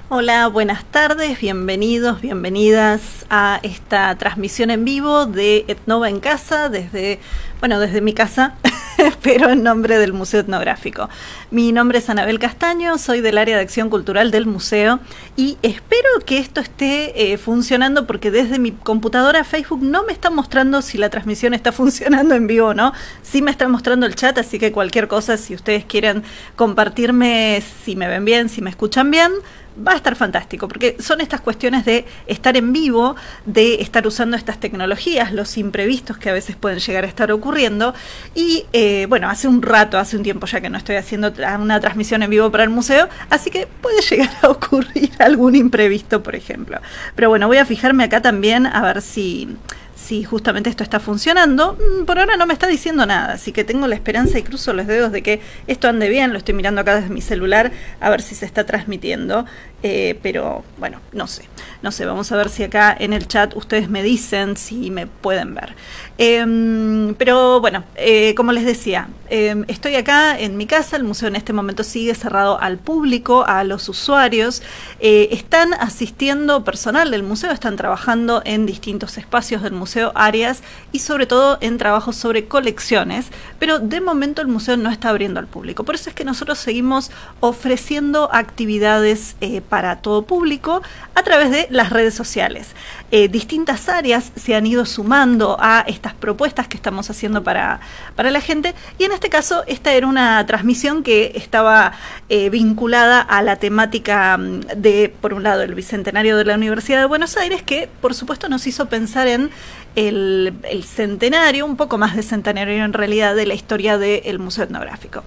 Hola, buenas tardes, bienvenidos, bienvenidas a esta transmisión en vivo de Etnova en casa, desde mi casa, pero en nombre del Museo Etnográfico. Mi nombre es Anabel Castaño, soy del área de acción cultural del museo y espero que esto esté funcionando porque desde mi computadora Facebook no me está mostrando si la transmisión está funcionando en vivo o no. Sí me está mostrando el chat, así que cualquier cosa, si ustedes quieren compartirme si me ven bien, si me escuchan bien, va a estar fantástico, porque son estas cuestiones de estar en vivo, de estar usando estas tecnologías, los imprevistos que a veces pueden llegar a estar ocurriendo. Y hace un tiempo ya que no estoy haciendo una transmisión en vivo para el museo, así que puede llegar a ocurrir algún imprevisto, por ejemplo. Pero bueno, voy a fijarme acá también a ver si justamente esto está funcionando. Por ahora no me está diciendo nada, así que tengo la esperanza y cruzo los dedos de que esto ande bien. Lo estoy mirando acá desde mi celular a ver si se está transmitiendo, pero bueno, no sé, vamos a ver si acá en el chat ustedes me dicen si me pueden ver. Pero bueno, como les decía, estoy acá en mi casa. El museo en este momento sigue cerrado al público, a los usuarios. Están asistiendo personal del museo, están trabajando en distintos espacios del museo, áreas y sobre todo en trabajos sobre colecciones, pero de momento el museo no está abriendo al público. Por eso es que nosotros seguimos ofreciendo actividades para todo público a través de las redes sociales. Distintas áreas se han ido sumando a estas propuestas que estamos haciendo para la gente, y en este caso esta era una transmisión que estaba vinculada a la temática de, por un lado, el Bicentenario de la Universidad de Buenos Aires, que por supuesto nos hizo pensar en el centenario, un poco más de centenario en realidad, de la historia del Museo Etnográfico.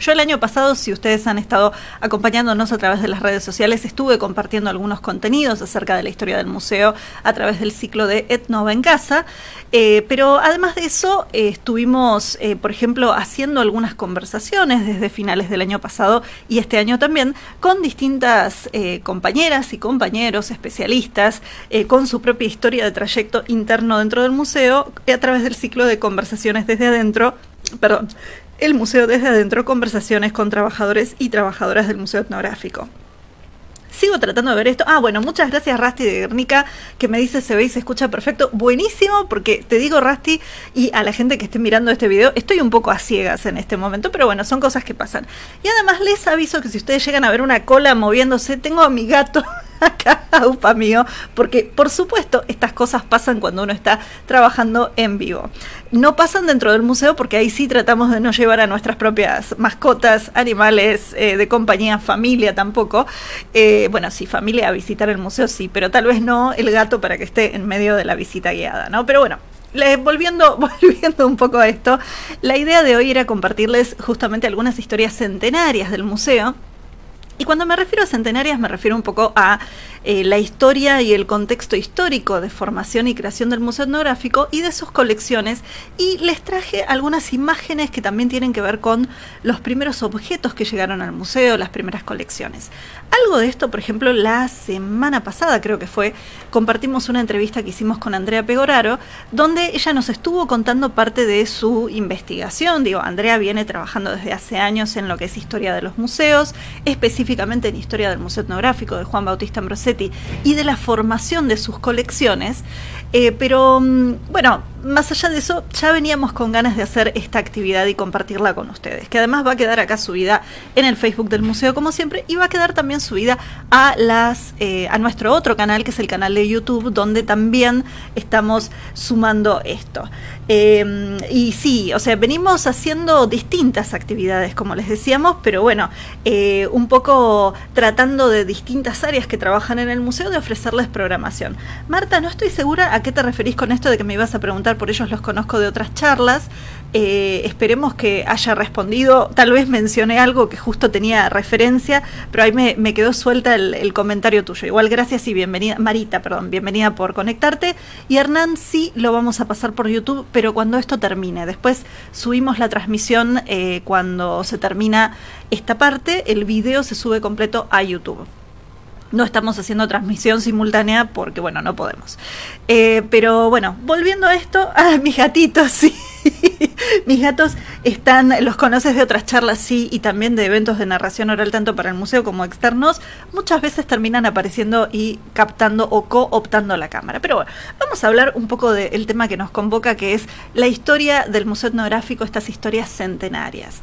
Yo el año pasado, si ustedes han estado acompañándonos a través de las redes sociales, estuve compartiendo algunos contenidos acerca de la historia del museo a través del ciclo de Etnova en casa, pero además de eso estuvimos, por ejemplo, haciendo algunas conversaciones desde finales del año pasado y este año también con distintas compañeras y compañeros especialistas con su propia historia de trayecto interno dentro del museo a través del ciclo de conversaciones desde adentro, el museo desde adentro, conversaciones con trabajadores y trabajadoras del Museo Etnográfico. Sigo tratando de ver esto. Bueno, muchas gracias Rasti de Guernica, que me dice se ve y se escucha perfecto. Buenísimo, porque te digo, Rasti, y a la gente que esté mirando este video, estoy un poco a ciegas en este momento, pero bueno, son cosas que pasan. Y además les aviso que si ustedes llegan a ver una cola moviéndose, tengo a mi gato acá, upa mío, porque por supuesto estas cosas pasan cuando uno está trabajando en vivo. No pasan dentro del museo porque ahí sí tratamos de no llevar a nuestras propias mascotas, animales de compañía, familia tampoco. Sí, familia a visitar el museo sí, pero tal vez no el gato para que esté en medio de la visita guiada, ¿no? Pero bueno, volviendo un poco a esto, la idea de hoy era compartirles justamente algunas historias centenarias del museo. Y cuando me refiero a centenarias me refiero un poco a la historia y el contexto histórico de formación y creación del Museo Etnográfico y de sus colecciones, y les traje algunas imágenes que también tienen que ver con los primeros objetos que llegaron al museo, las primeras colecciones. Algo de esto, por ejemplo, la semana pasada creo que fue, compartimos una entrevista que hicimos con Andrea Pegoraro, donde ella nos estuvo contando parte de su investigación. Andrea viene trabajando desde hace años en lo que es historia de los museos, específicamente en historia del Museo Etnográfico de Juan Bautista Ambrosetti y de la formación de sus colecciones, pero más allá de eso, ya veníamos con ganas de hacer esta actividad y compartirla con ustedes, que además va a quedar acá subida en el Facebook del museo como siempre, y va a quedar también subida a nuestro otro canal, que es el canal de YouTube, donde también estamos sumando esto. Y sí, venimos haciendo distintas actividades, como les decíamos, pero bueno, un poco tratando de distintas áreas que trabajan en el museo, de ofrecerles programación. Marta, no estoy segura a qué te referís con esto de que me ibas a preguntar por ellos, los conozco de otras charlas. Esperemos que haya respondido. Tal vez mencioné algo que justo tenía referencia, pero ahí me quedó suelta el comentario tuyo. Igual gracias y bienvenida, Marita, perdón, bienvenida por conectarte. Y Hernán, sí lo vamos a pasar por YouTube, pero cuando esto termine. Después subimos la transmisión cuando se termina esta parte, el video se sube completo a YouTube. No estamos haciendo transmisión simultánea porque, bueno, no podemos. Pero bueno, volviendo a esto, mis gatitos, sí. Mis gatos los conoces de otras charlas, sí, y también de eventos de narración oral, tanto para el museo como externos. Muchas veces terminan apareciendo y captando o cooptando la cámara. Pero bueno, vamos a hablar un poco del tema que nos convoca, que es la historia del Museo Etnográfico, estas historias centenarias.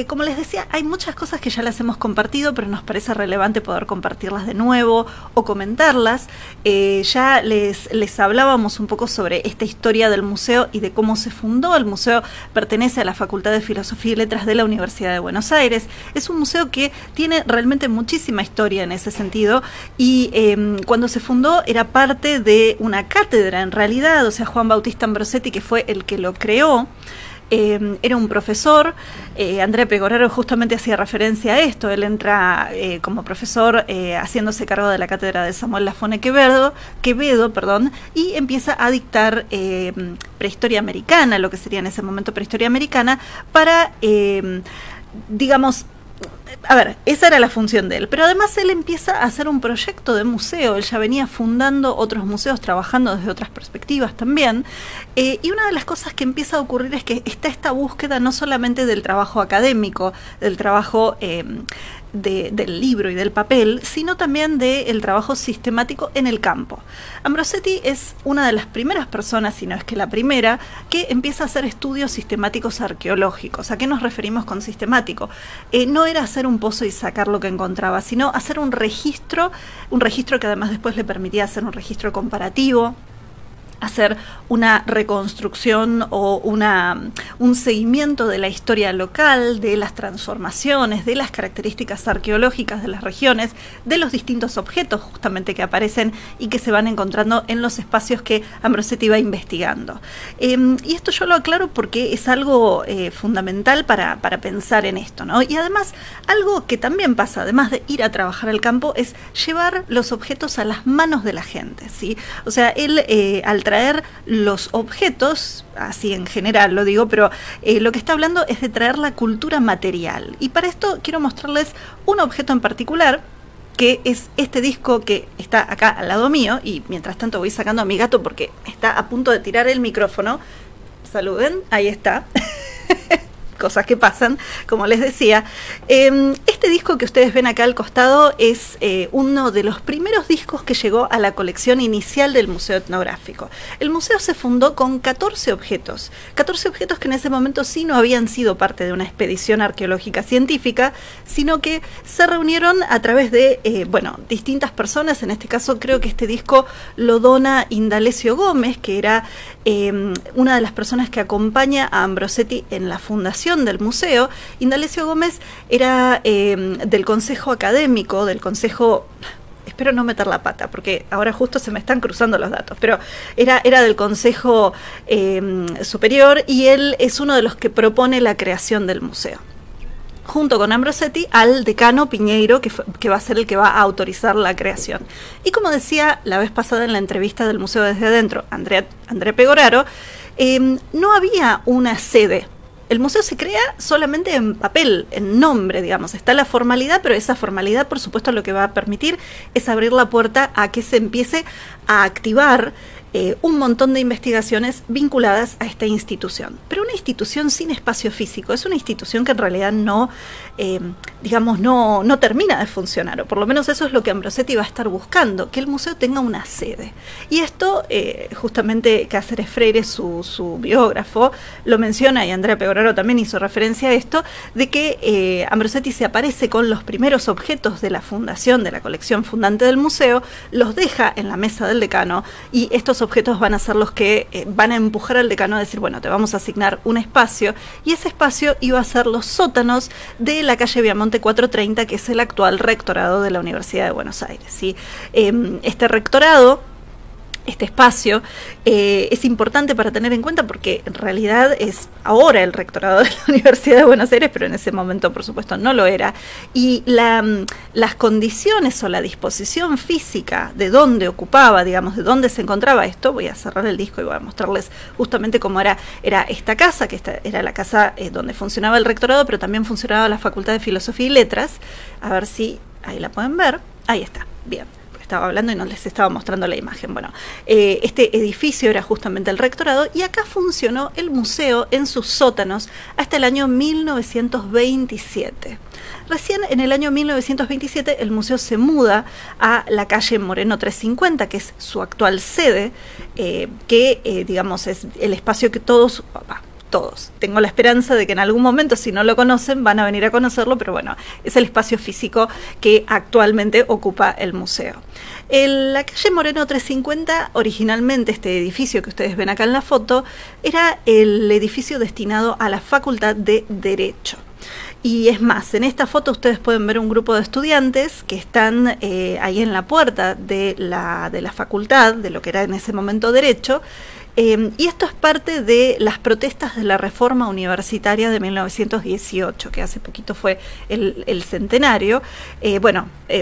Como les decía, hay muchas cosas que ya las hemos compartido, pero nos parece relevante poder compartirlas de nuevo o comentarlas. Ya les hablábamos un poco sobre esta historia del museo y de cómo se fundó. El museo pertenece a la Facultad de Filosofía y Letras de la Universidad de Buenos Aires. Es un museo que tiene realmente muchísima historia en ese sentido, y cuando se fundó era parte de una cátedra en realidad. O sea, Juan Bautista Ambrosetti, que fue el que lo creó, era un profesor. Andrea Pegoraro justamente hacía referencia a esto. Él entra como profesor haciéndose cargo de la cátedra de Samuel Lafone Quevedo, y empieza a dictar prehistoria americana, lo que sería en ese momento prehistoria americana, para, digamos, a ver, esa era la función de él, pero además él empieza a hacer un proyecto de museo. Él ya venía fundando otros museos, trabajando desde otras perspectivas también, y una de las cosas que empieza a ocurrir es que está esta búsqueda no solamente del trabajo académico, del trabajo del libro y del papel, sino también del trabajo sistemático en el campo. Ambrosetti es una de las primeras personas, si no es que la primera, que empieza a hacer estudios sistemáticos arqueológicos. ¿A qué nos referimos con sistemático? No era hacer un pozo y sacar lo que encontraba, sino hacer un registro que además después le permitía hacer un registro comparativo, hacer una reconstrucción o un seguimiento de la historia local, de las transformaciones, de las características arqueológicas de las regiones, de los distintos objetos justamente que aparecen y que se van encontrando en los espacios que Ambrosetti va investigando. Y esto yo lo aclaro porque es algo fundamental para pensar en esto, ¿no? Y además, algo que también pasa, además de ir a trabajar al campo, es llevar los objetos a las manos de la gente, ¿sí? O sea, él al traer los objetos, así en general lo digo, pero lo que está hablando es de traer la cultura material. Y para esto quiero mostrarles un objeto en particular, que es este disco que está acá al lado mío, y mientras tanto voy sacando a mi gato porque está a punto de tirar el micrófono. Saluden, ahí está. Cosas que pasan, como les decía. Este disco que ustedes ven acá al costado es uno de los primeros discos que llegó a la colección inicial del Museo Etnográfico. El museo se fundó con 14 objetos que en ese momento sí no habían sido parte de una expedición arqueológica científica, sino que se reunieron a través de, distintas personas. En este caso creo que este disco lo dona Indalecio Gómez, que era una de las personas que acompaña a Ambrosetti en la fundación del museo. Indalecio Gómez era del consejo académico, del consejo, espero no meter la pata porque ahora justo se me están cruzando los datos, pero era del consejo superior, y él es uno de los que propone la creación del museo, junto con Ambrosetti, al decano Piñeiro, que va a ser el que va a autorizar la creación. Y como decía la vez pasada en la entrevista del Museo Desde Adentro, Andrea Pegoraro, no había una sede. El museo se crea solamente en papel, en nombre, digamos. Está la formalidad, pero esa formalidad, por supuesto, lo que va a permitir es abrir la puerta a que se empiece a activar un montón de investigaciones vinculadas a esta institución. Pero una institución sin espacio físico es una institución que en realidad no termina de funcionar, o por lo menos eso es lo que Ambrosetti va a estar buscando, que el museo tenga una sede. Y esto, justamente Cáceres Freire, su biógrafo, lo menciona, y Andrea Pegoraro también hizo referencia a esto, de que Ambrosetti se aparece con los primeros objetos de la fundación, de la colección fundante del museo, los deja en la mesa del decano, y estos objetos van a ser los que van a empujar al decano a decir, bueno, te vamos a asignar un espacio, y ese espacio iba a ser los sótanos de la calle Viamonte 430, que es el actual rectorado de la Universidad de Buenos Aires, ¿sí? Este rectorado, este espacio, es importante para tener en cuenta porque en realidad es ahora el rectorado de la Universidad de Buenos Aires, pero en ese momento por supuesto no lo era, y las condiciones o la disposición física de dónde ocupaba, digamos, de dónde se encontraba esto, voy a cerrar el disco y voy a mostrarles justamente cómo era esta casa, que era la casa donde funcionaba el rectorado, pero también funcionaba la Facultad de Filosofía y Letras. A ver si ahí la pueden ver, ahí está, bien. estaba hablando y no les estaba mostrando la imagen. Bueno, este edificio era justamente el rectorado y acá funcionó el museo en sus sótanos hasta el año 1927. Recién en el año 1927 el museo se muda a la calle Moreno 350, que es su actual sede, digamos es el espacio que todos, tengo la esperanza de que en algún momento, si no lo conocen, van a venir a conocerlo, pero bueno, es el espacio físico que actualmente ocupa el museo. La calle Moreno 350, originalmente este edificio que ustedes ven acá en la foto, era el edificio destinado a la Facultad de Derecho. Y es más, en esta foto ustedes pueden ver un grupo de estudiantes que están ahí en la puerta de la facultad, de lo que era en ese momento Derecho, y esto es parte de las protestas de la reforma universitaria de 1918, que hace poquito fue el centenario.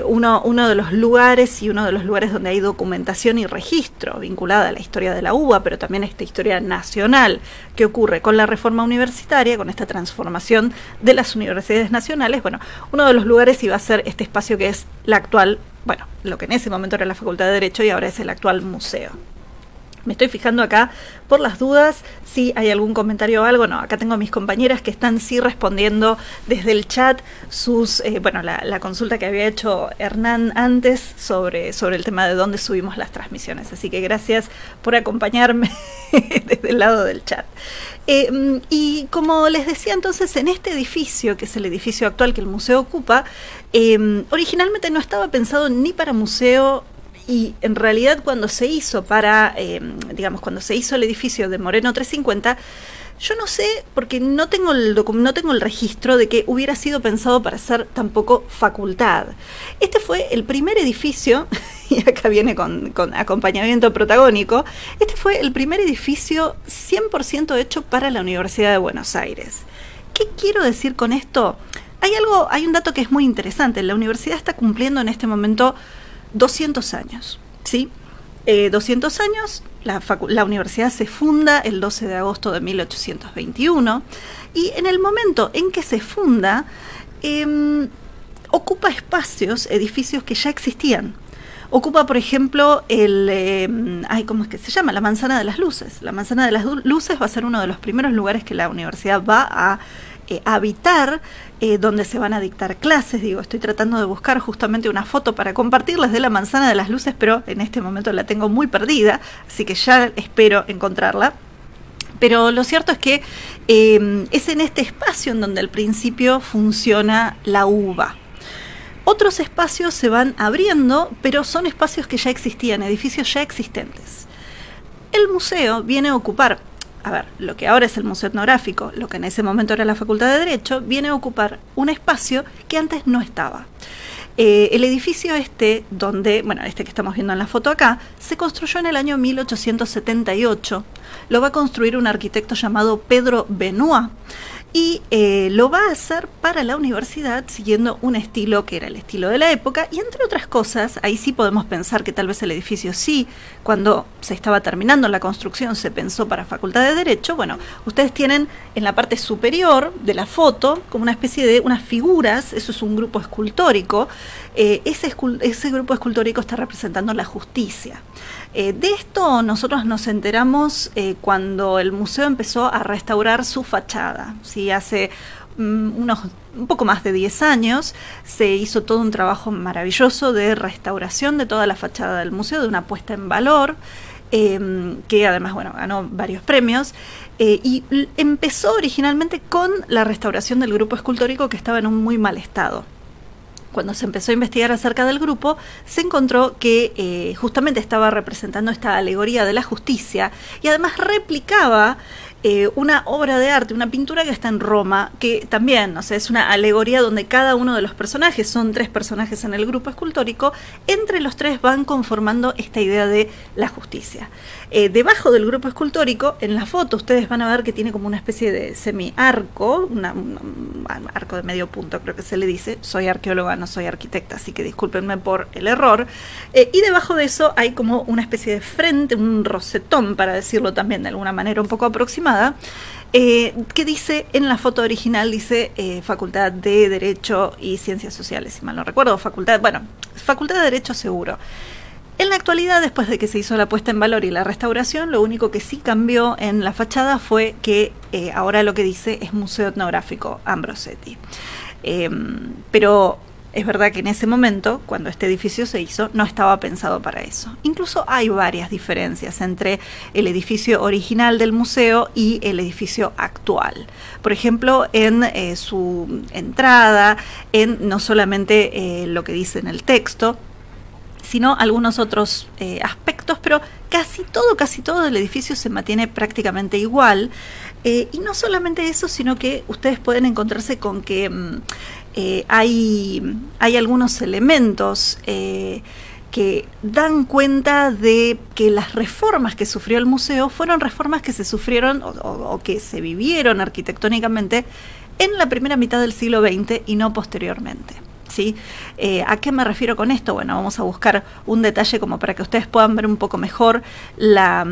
Uno de los lugares donde hay documentación y registro vinculada a la historia de la UBA, pero también a esta historia nacional que ocurre con la reforma universitaria, con esta transformación de las universidades nacionales. Bueno, uno de los lugares iba a ser este espacio que es la actual, lo que en ese momento era la Facultad de Derecho y ahora es el actual museo. Me estoy fijando acá por las dudas si hay algún comentario o algo. No, acá tengo a mis compañeras que están sí respondiendo desde el chat la consulta que había hecho Hernán antes sobre el tema de dónde subimos las transmisiones. Así que gracias por acompañarme desde el lado del chat. Y como les decía entonces, en este edificio, que es el edificio actual que el museo ocupa, originalmente no estaba pensado ni para museo. Y en realidad cuando se hizo cuando se hizo el edificio de Moreno 350, yo no sé, porque no tengo el registro de que hubiera sido pensado para ser tampoco facultad. Este fue el primer edificio, y acá viene con acompañamiento protagónico, este fue el primer edificio 100% hecho para la Universidad de Buenos Aires. ¿Qué quiero decir con esto? Hay un dato que es muy interesante. La universidad está cumpliendo en este momento 200 años, ¿sí? 200 años, la universidad se funda el 12 de agosto de 1821 y en el momento en que se funda ocupa edificios que ya existían. Ocupa, por ejemplo, ¿cómo es que se llama? La Manzana de las Luces. La Manzana de las Luces va a ser uno de los primeros lugares que la universidad va a habitar, donde se van a dictar clases. Estoy tratando de buscar justamente una foto para compartirles de la Manzana de las Luces, pero en este momento la tengo muy perdida, así que ya espero encontrarla. Pero lo cierto es que es en este espacio en donde al principio funciona la UBA. Otros espacios se van abriendo, pero son espacios que ya existían, edificios ya existentes. El museo viene a ocupar, lo que ahora es el Museo Etnográfico, lo que en ese momento era la Facultad de Derecho, viene a ocupar un espacio que antes no estaba. El edificio este que estamos viendo en la foto acá, se construyó en el año 1878. Lo va a construir un arquitecto llamado Pedro Benoit. Y lo va a hacer para la universidad siguiendo un estilo que era el estilo de la época, y entre otras cosas, ahí sí podemos pensar que tal vez el edificio sí, cuando se estaba terminando la construcción, se pensó para Facultad de Derecho. Bueno, ustedes tienen en la parte superior de la foto como una especie de unas figuras, eso es un grupo escultórico, ese grupo escultórico está representando la justicia. De esto nosotros nos enteramos cuando el museo empezó a restaurar su fachada, ¿sí? Hace un poco más de 10 años se hizo todo un trabajo maravilloso de restauración de toda la fachada del museo, de una puesta en valor, que además ganó varios premios, y empezó originalmente con la restauración del grupo escultórico, que estaba en un muy mal estado. Cuando se empezó a investigar acerca del grupo, se encontró que justamente estaba representando esta alegoría de la justicia y además replicaba una obra de arte, una pintura que está en Roma, que también, es una alegoría donde cada uno de los personajes, son 3 personajes en el grupo escultórico, entre los 3 van conformando esta idea de la justicia. Debajo del grupo escultórico, en la foto, ustedes van a ver que tiene como una especie de semi-arco, un arco de medio punto, creo que se le dice. Soy arqueóloga, no soy arquitecta, así que discúlpenme por el error. Y debajo de eso hay como una especie de frente, un rosetón, para decirlo también de alguna manera un poco aproximada, que dice, en la foto original dice Facultad de Derecho y Ciencias Sociales, si mal no recuerdo, Facultad de Derecho seguro. En la actualidad, después de que se hizo la puesta en valor y la restauración, lo único que sí cambió en la fachada fue que ahora lo que dice es Museo Etnográfico Ambrosetti. Pero es verdad que en ese momento, cuando este edificio se hizo, no estaba pensado para eso. Incluso hay varias diferencias entre el edificio original del museo y el edificio actual. Por ejemplo, en su entrada, en no solamente lo que dice en el texto, sino algunos otros aspectos, pero casi todo el edificio se mantiene prácticamente igual. Y no solamente eso, sino que ustedes pueden encontrarse con que hay algunos elementos que dan cuenta de que las reformas que sufrió el museo fueron reformas que se sufrieron o que se vivieron arquitectónicamente en la primera mitad del siglo XX y no posteriormente. ¿Sí? ¿A qué me refiero con esto? Bueno, vamos a buscar un detalle como para que ustedes puedan ver un poco mejor la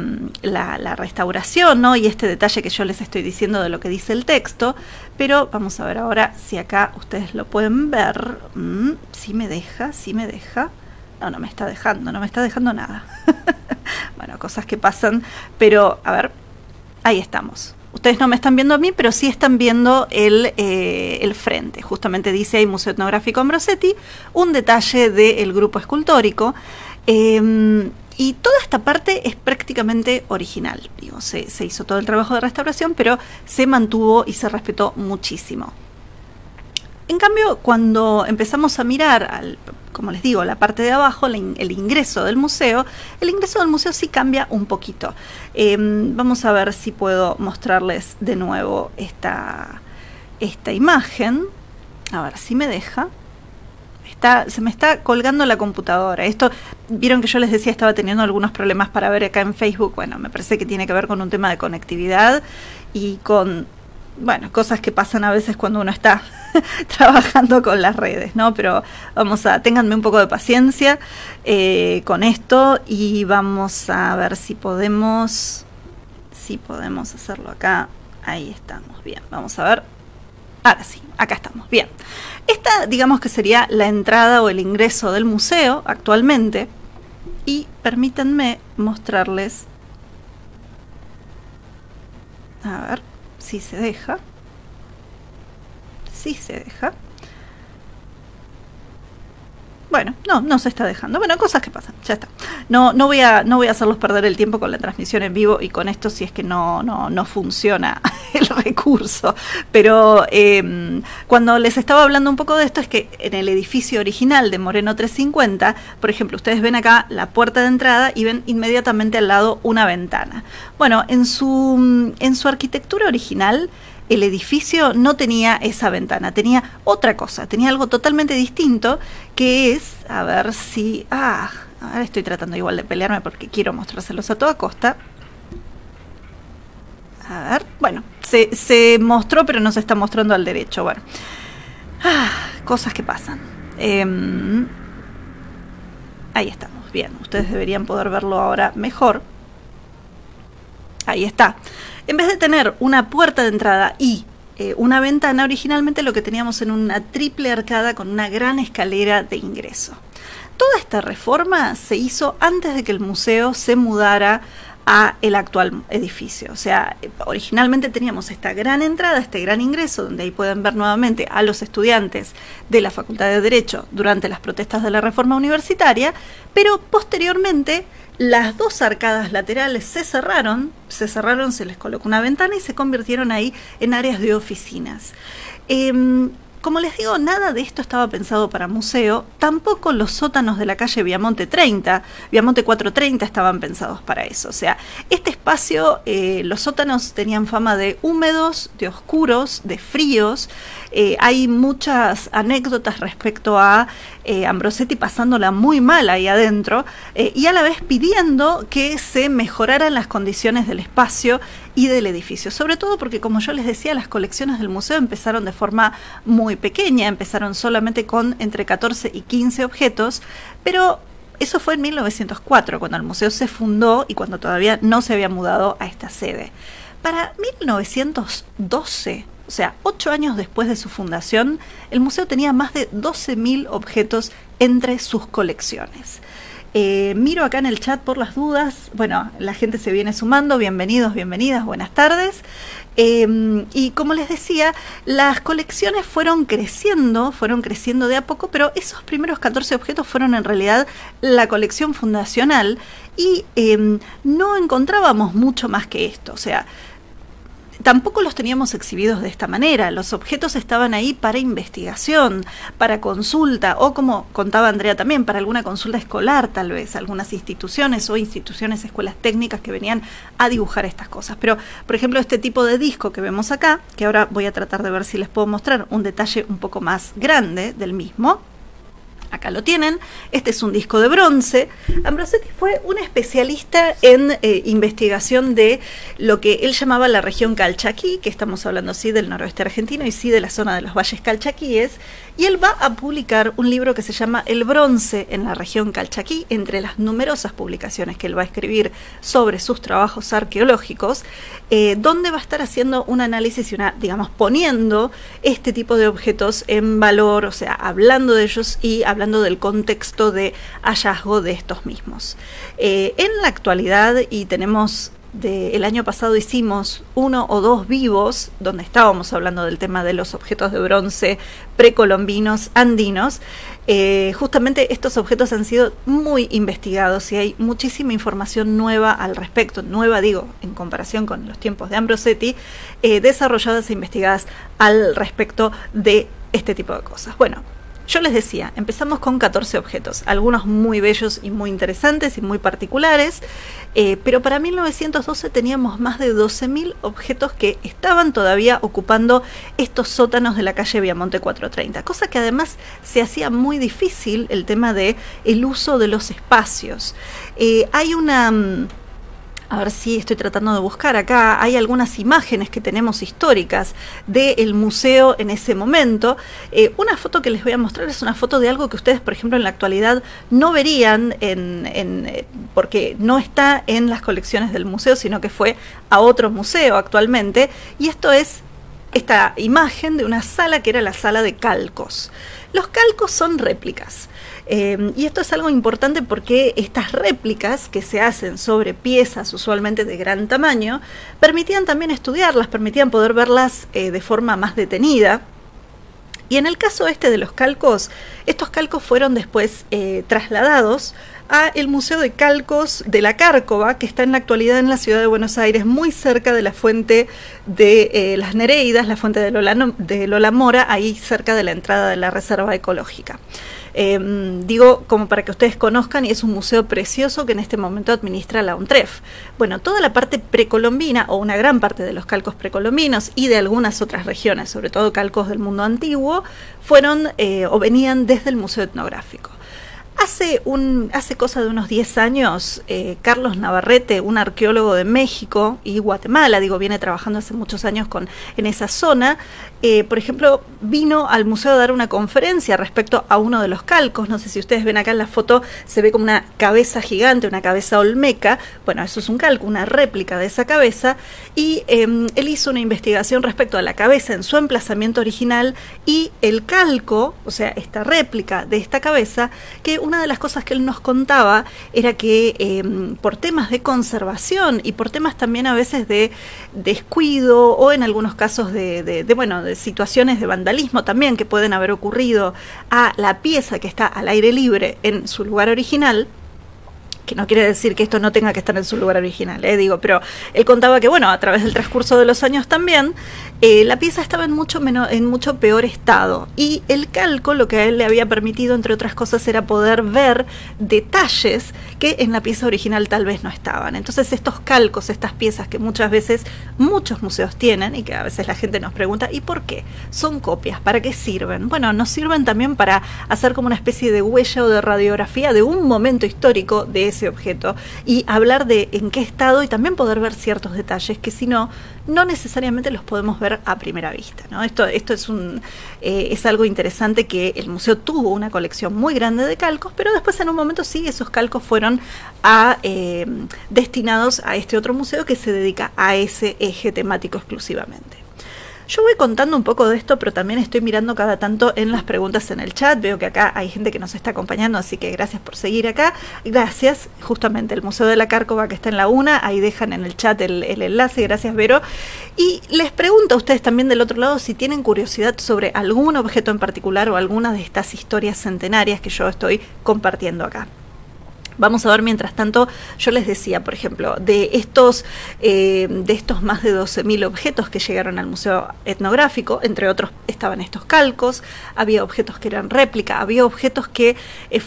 restauración, ¿no? Y este detalle que yo les estoy diciendo de lo que dice el texto, pero vamos a ver ahora si acá ustedes lo pueden ver. Si me deja. No me está dejando nada. Bueno, cosas que pasan, pero a ver, ahí estamos. Ustedes no me están viendo a mí, pero sí están viendo el frente. Justamente dice ahí Museo Etnográfico Ambrosetti, un detalle del grupo escultórico. Y toda esta parte es prácticamente original. Digo, se hizo todo el trabajo de restauración, pero se mantuvo y se respetó muchísimo. En cambio, cuando empezamos a mirar, como les digo, la parte de abajo, el ingreso del museo sí cambia un poquito. Vamos a ver si puedo mostrarles de nuevo esta imagen. A ver si me deja. Se me está colgando la computadora. Esto, vieron que yo les decía, estaba teniendo algunos problemas para ver acá en Facebook. Bueno, me parece que tiene que ver con un tema de conectividad y con, bueno, cosas que pasan a veces cuando uno está trabajando con las redes, ¿no? Pero ténganme un poco de paciencia con esto y vamos a ver si podemos hacerlo acá. Ahí estamos, bien, vamos a ver. Ahora sí, acá estamos, bien. Esta, digamos que sería la entrada o el ingreso del museo actualmente. Y permítanme mostrarles, a ver si se deja. Sí se deja. Bueno, no se está dejando. Bueno, cosas que pasan, ya está. No voy a hacerlos perder el tiempo con la transmisión en vivo y con esto si es que no funciona el recurso. Pero cuando les estaba hablando un poco de esto es que en el edificio original de Moreno 350, por ejemplo, ustedes ven acá la puerta de entrada y ven inmediatamente al lado una ventana. Bueno, en su arquitectura original, el edificio no tenía esa ventana, tenía otra cosa, tenía algo totalmente distinto, que es, a ver si... ahora estoy tratando igual de pelearme porque quiero mostrárselos a toda costa. A ver, bueno, se mostró pero no se está mostrando al derecho, bueno. Cosas que pasan. Ahí estamos, bien, ustedes deberían poder verlo ahora mejor. Ahí está. En vez de tener una puerta de entrada y una ventana, originalmente lo que teníamos era una triple arcada con una gran escalera de ingreso. Toda esta reforma se hizo antes de que el museo se mudara a el actual edificio. O sea, originalmente teníamos esta gran entrada, este gran ingreso, donde ahí pueden ver nuevamente a los estudiantes de la Facultad de Derecho durante las protestas de la reforma universitaria, pero posteriormente las dos arcadas laterales se cerraron, se les colocó una ventana y se convirtieron ahí en áreas de oficinas. Como les digo, nada de esto estaba pensado para museo, tampoco los sótanos de la calle Viamonte 430 estaban pensados para eso. O sea, este espacio, los sótanos tenían fama de húmedos, de oscuros, de fríos. Hay muchas anécdotas respecto a Ambrosetti pasándola muy mal ahí adentro y a la vez pidiendo que se mejoraran las condiciones del espacio y del edificio, sobre todo porque, como yo les decía, las colecciones del museo empezaron de forma muy pequeña, empezaron solamente con entre 14 y 15 objetos, pero eso fue en 1904, cuando el museo se fundó y cuando todavía no se había mudado a esta sede. Para 1912, o sea, 8 años después de su fundación, el museo tenía más de 12.000 objetos entre sus colecciones. Miro acá en el chat por las dudas. Bueno, la gente se viene sumando. Bienvenidos, bienvenidas, buenas tardes. Y como les decía, las colecciones fueron creciendo de a poco, pero esos primeros 14 objetos fueron en realidad la colección fundacional y no encontrábamos mucho más que esto. O sea, tampoco los teníamos exhibidos de esta manera. Los objetos estaban ahí para investigación, para consulta, o como contaba Andrea también, para alguna consulta escolar tal vez, algunas instituciones o instituciones, escuelas técnicas que venían a dibujar estas cosas. Pero, por ejemplo, este tipo de disco que vemos acá, que ahora voy a tratar de ver si les puedo mostrar un detalle un poco más grande del mismo. Acá lo tienen, este es un disco de bronce. Ambrosetti fue un especialista en investigación de lo que él llamaba la región Calchaquí, que estamos hablando sí del noroeste argentino y sí de la zona de los valles calchaquíes, y él va a publicar un libro que se llama El bronce en la región Calchaquí, entre las numerosas publicaciones que él va a escribir sobre sus trabajos arqueológicos, donde va a estar haciendo un análisis y digamos, poniendo este tipo de objetos en valor, o sea, hablando de ellos y hablando del contexto de hallazgo de estos mismos. En la actualidad, y tenemos el año pasado hicimos 1 o 2 vivos donde estábamos hablando del tema de los objetos de bronce precolombinos andinos. Justamente estos objetos han sido muy investigados y hay muchísima información nueva al respecto, nueva digo, en comparación con los tiempos de Ambrosetti, desarrolladas e investigadas al respecto de este tipo de cosas. Bueno, yo les decía, empezamos con 14 objetos, algunos muy bellos y muy interesantes y muy particulares, pero para 1912 teníamos más de 12.000 objetos que estaban todavía ocupando estos sótanos de la calle Viamonte 430, cosa que además se hacía muy difícil el tema de el uso de los espacios. Hay una... A ver si estoy tratando de buscar acá, hay algunas imágenes que tenemos históricas del museo en ese momento. Una foto que les voy a mostrar es una foto de algo que ustedes, por ejemplo, en la actualidad no verían porque no está en las colecciones del museo, sino que fue a otro museo actualmente. Y esto es esta imagen de una sala que era la sala de calcos. Los calcos son réplicas. Y esto es algo importante porque estas réplicas que se hacen sobre piezas usualmente de gran tamaño permitían también estudiarlas, permitían poder verlas de forma más detenida. Y en el caso este de los calcos, estos calcos fueron después trasladados a el Museo de Calcos de la Cárcova, que está en la actualidad en la ciudad de Buenos Aires, muy cerca de la fuente de las Nereidas, la fuente de Lola Mora, ahí cerca de la entrada de la Reserva Ecológica. Digo, como para que ustedes conozcan, y es un museo precioso que en este momento administra la UNTREF. Bueno, toda la parte precolombina, o una gran parte de los calcos precolombinos y de algunas otras regiones, sobre todo calcos del mundo antiguo, fueron o venían desde el Museo Etnográfico. Hace cosa de unos 10 años, Carlos Navarrete, un arqueólogo de México y Guatemala, viene trabajando hace muchos años en esa zona, por ejemplo, vino al museo a dar una conferencia respecto a uno de los calcos. No sé si ustedes ven acá en la foto, se ve como una cabeza gigante, una cabeza olmeca. Bueno, eso es un calco, una réplica de esa cabeza, y él hizo una investigación respecto a la cabeza en su emplazamiento original y el calco, o sea, esta réplica de esta cabeza, que una de las cosas que él nos contaba era que por temas de conservación y por temas también a veces de descuido o en algunos casos de situaciones de vandalismo también que pueden haber ocurrido a la pieza que está al aire libre en su lugar original, que no quiere decir que esto no tenga que estar en su lugar original, pero él contaba que, bueno, a través del transcurso de los años también, la pieza estaba en mucho peor estado, y el calco lo que a él le había permitido, entre otras cosas, era poder ver detalles que en la pieza original tal vez no estaban. Entonces estos calcos, estas piezas que muchas veces muchos museos tienen, y que a veces la gente nos pregunta, ¿y por qué? Son copias, ¿para qué sirven? Bueno, nos sirven también para hacer como una especie de huella o de radiografía de un momento histórico de ese objeto y hablar de en qué estado, y también poder ver ciertos detalles que si no necesariamente los podemos ver a primera vista, ¿no? Esto es algo interesante, que el museo tuvo una colección muy grande de calcos, pero después en un momento sí, esos calcos fueron destinados a este otro museo que se dedica a ese eje temático exclusivamente. Yo voy contando un poco de esto, pero también estoy mirando cada tanto en las preguntas en el chat. Veo que acá hay gente que nos está acompañando, así que gracias por seguir acá. Gracias, justamente el Museo de la Cárcova que está en la UNA, ahí dejan en el chat el enlace, gracias Vero. Y les pregunto a ustedes también del otro lado si tienen curiosidad sobre algún objeto en particular o alguna de estas historias centenarias que yo estoy compartiendo acá. Vamos a ver, mientras tanto, yo les decía, por ejemplo, de estos más de 12.000 objetos que llegaron al Museo Etnográfico, entre otros estaban estos calcos, había objetos que eran réplica, había objetos que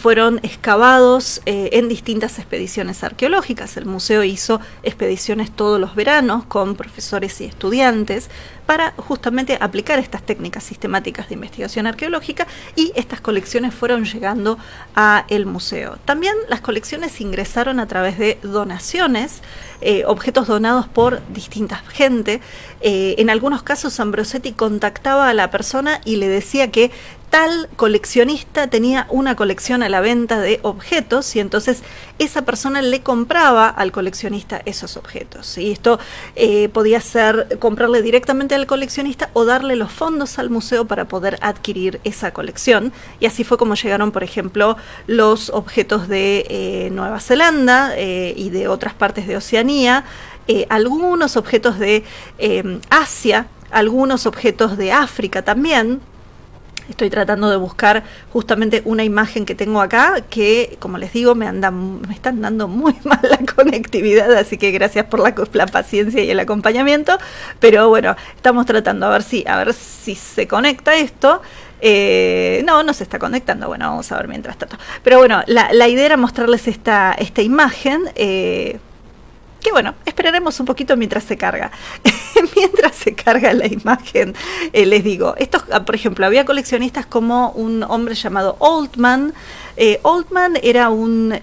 fueron excavados en distintas expediciones arqueológicas. El museo hizo expediciones todos los veranos con profesores y estudiantes para justamente aplicar estas técnicas sistemáticas de investigación arqueológica, y estas colecciones fueron llegando al museo. También las colecciones ingresaron a través de donaciones, objetos donados por distinta gente. En algunos casos Ambrosetti contactaba a la persona y le decía que tal coleccionista tenía una colección a la venta de objetos, y entonces esa persona le compraba al coleccionista esos objetos. Y esto podía ser comprarle directamente al coleccionista o darle los fondos al museo para poder adquirir esa colección. Y así fue como llegaron, por ejemplo, los objetos de Nueva Zelanda y de otras partes de Oceanía, algunos objetos de Asia, algunos objetos de África también. Estoy tratando de buscar justamente una imagen que tengo acá, que, como les digo, me están dando muy mal la conectividad, así que gracias por la paciencia y el acompañamiento. Pero bueno, estamos tratando a ver si se conecta esto. No se está conectando. Bueno, vamos a ver mientras tanto. Pero bueno, la idea era mostrarles esta imagen. Que bueno, esperaremos un poquito mientras se carga. Mientras se carga la imagen, les digo, estos, por ejemplo, había coleccionistas como un hombre llamado Oldman. Oldman era un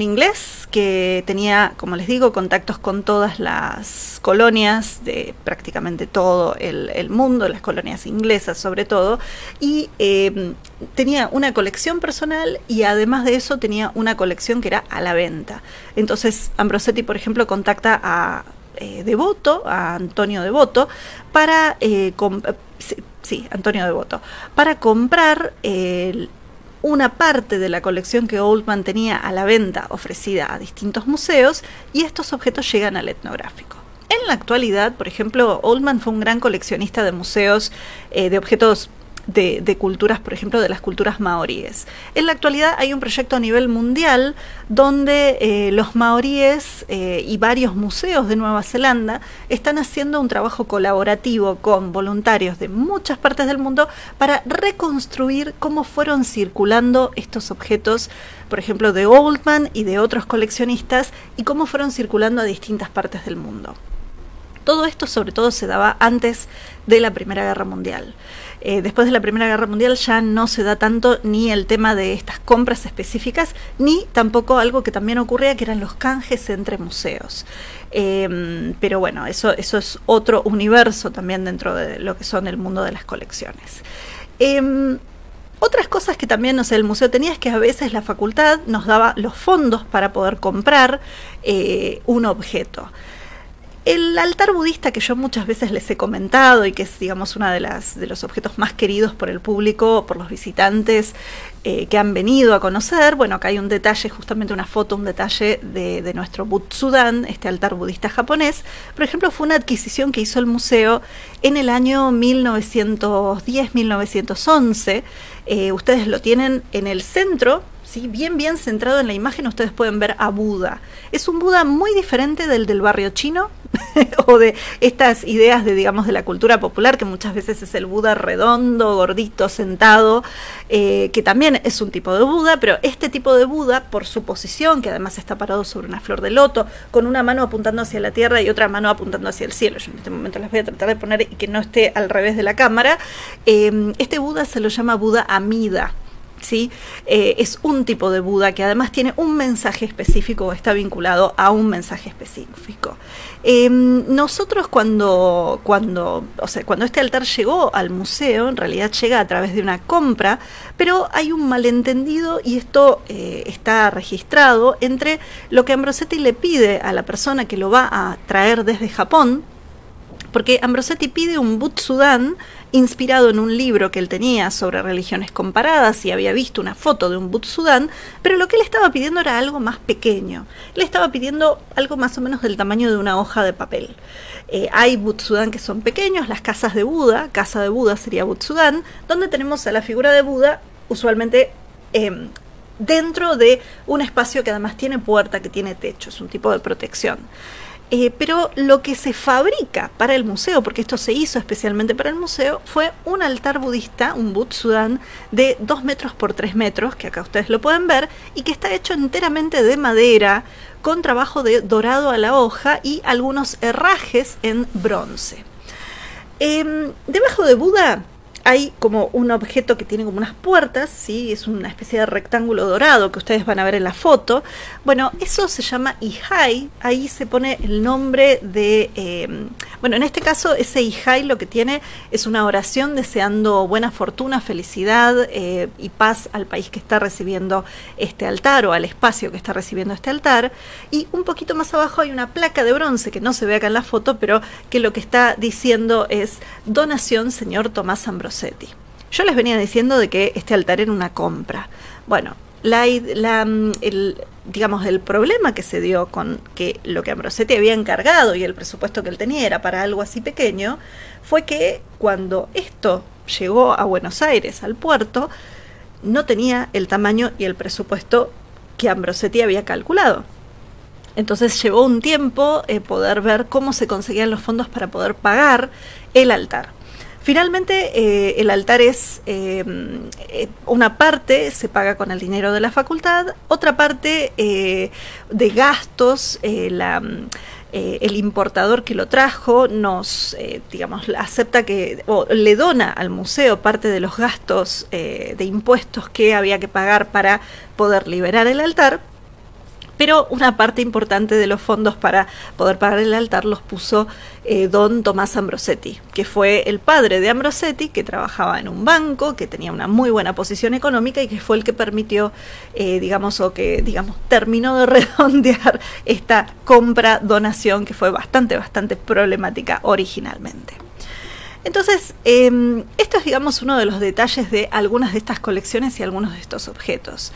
inglés que tenía, como les digo, contactos con todas las colonias de prácticamente todo el mundo, las colonias inglesas sobre todo, y tenía una colección personal, y además de eso tenía una colección que era a la venta. Entonces Ambrosetti, por ejemplo, contacta a Devoto, a Antonio Devoto, para Antonio Devoto, para comprar una parte de la colección que Oldman tenía a la venta, ofrecida a distintos museos, y estos objetos llegan al etnográfico. En la actualidad, por ejemplo, Oldman fue un gran coleccionista de museos, de objetos de culturas, por ejemplo, de las culturas maoríes. En la actualidad hay un proyecto a nivel mundial donde los maoríes y varios museos de Nueva Zelanda están haciendo un trabajo colaborativo con voluntarios de muchas partes del mundo para reconstruir cómo fueron circulando estos objetos, por ejemplo, de Oldman y de otros coleccionistas, y cómo fueron circulando a distintas partes del mundo. Todo esto sobre todo se daba antes de la Primera Guerra Mundial. Después de la Primera Guerra Mundial ya no se da tanto ni el tema de estas compras específicas, ni tampoco algo que también ocurría, que eran los canjes entre museos. Pero bueno, eso es otro universo también dentro de lo que son el mundo de las colecciones. Otras cosas que también, el museo tenía, es que a veces la facultad nos daba los fondos para poder comprar un objeto. El altar budista, que yo muchas veces les he comentado y que es, digamos, uno de los objetos más queridos por el público, por los visitantes que han venido a conocer. Bueno, acá hay un detalle, justamente una foto, un detalle de nuestro Butsudan, este altar budista japonés. Por ejemplo, fue una adquisición que hizo el museo en el año 1910-1911. Ustedes lo tienen en el centro, ¿sí? Bien centrado en la imagen. Ustedes pueden ver a Buda. Es un Buda muy diferente del barrio chino o de estas ideas digamos, de la cultura popular, que muchas veces es el Buda redondo, gordito, sentado, que también es un tipo de Buda, pero este tipo de Buda, por su posición, que además está parado sobre una flor de loto, con una mano apuntando hacia la tierra y otra mano apuntando hacia el cielo. Yo en este momento las voy a tratar de poner y que no esté al revés de la cámara. Este Buda se lo llama Buda Amida. ¿Sí? Es un tipo de Buda que además tiene un mensaje específico, o está vinculado a un mensaje específico. Nosotros cuando este altar llegó al museo, en realidad llega a través de una compra, pero hay un malentendido, y esto está registrado entre lo que Ambrosetti le pide a la persona que lo va a traer desde Japón, porque Ambrosetti pide un Butsudan inspirado en un libro que él tenía sobre religiones comparadas y había visto una foto de un Butsudan, pero lo que él estaba pidiendo era algo más pequeño. Él estaba pidiendo algo más o menos del tamaño de una hoja de papel. Hay Butsudan que son pequeños, las casas de Buda, casa de Buda sería Butsudan, donde tenemos a la figura de Buda usualmente dentro de un espacio que además tiene puerta, que tiene techo, es un tipo de protección. Pero lo que se fabrica para el museo, porque esto se hizo especialmente para el museo, fue un altar budista, un Butsudan, de 2 metros por 3 metros, que acá ustedes lo pueden ver, y que está hecho enteramente de madera, con trabajo de dorado a la hoja y algunos herrajes en bronce. Debajo de Buda hay como un objeto que tiene como unas puertas, ¿sí? Es una especie de rectángulo dorado que ustedes van a ver en la foto. Bueno, eso se llama Ihai, ahí se pone el nombre de... bueno, en este caso ese Ihai lo que tiene es una oración deseando buena fortuna, felicidad y paz al país que está recibiendo este altar o al espacio que está recibiendo este altar. Y un poquito más abajo hay una placa de bronce que no se ve acá en la foto, pero que lo que está diciendo es donación señor Tomás Ambrosetti. Yo les venía diciendo de que este altar era una compra. Bueno, digamos, el problema que se dio con que lo que Ambrosetti había encargado y el presupuesto que él tenía era para algo así pequeño, fue que cuando esto llegó a Buenos Aires, al puerto, no tenía el tamaño y el presupuesto que Ambrosetti había calculado. Entonces llevó un tiempo poder ver cómo se conseguían los fondos para poder pagar el altar. Finalmente, el altar es una parte se paga con el dinero de la facultad, otra parte de gastos, el importador que lo trajo nos, digamos, acepta que, o le dona al museo parte de los gastos de impuestos que había que pagar para poder liberar el altar. Pero una parte importante de los fondos para poder pagar el altar los puso don Tomás Ambrosetti, que fue el padre de Ambrosetti, que trabajaba en un banco, que tenía una muy buena posición económica y que fue el que permitió, digamos, terminó de redondear esta compra-donación que fue bastante problemática originalmente. Entonces, esto es, digamos, uno de los detalles de algunas de estas colecciones y algunos de estos objetos.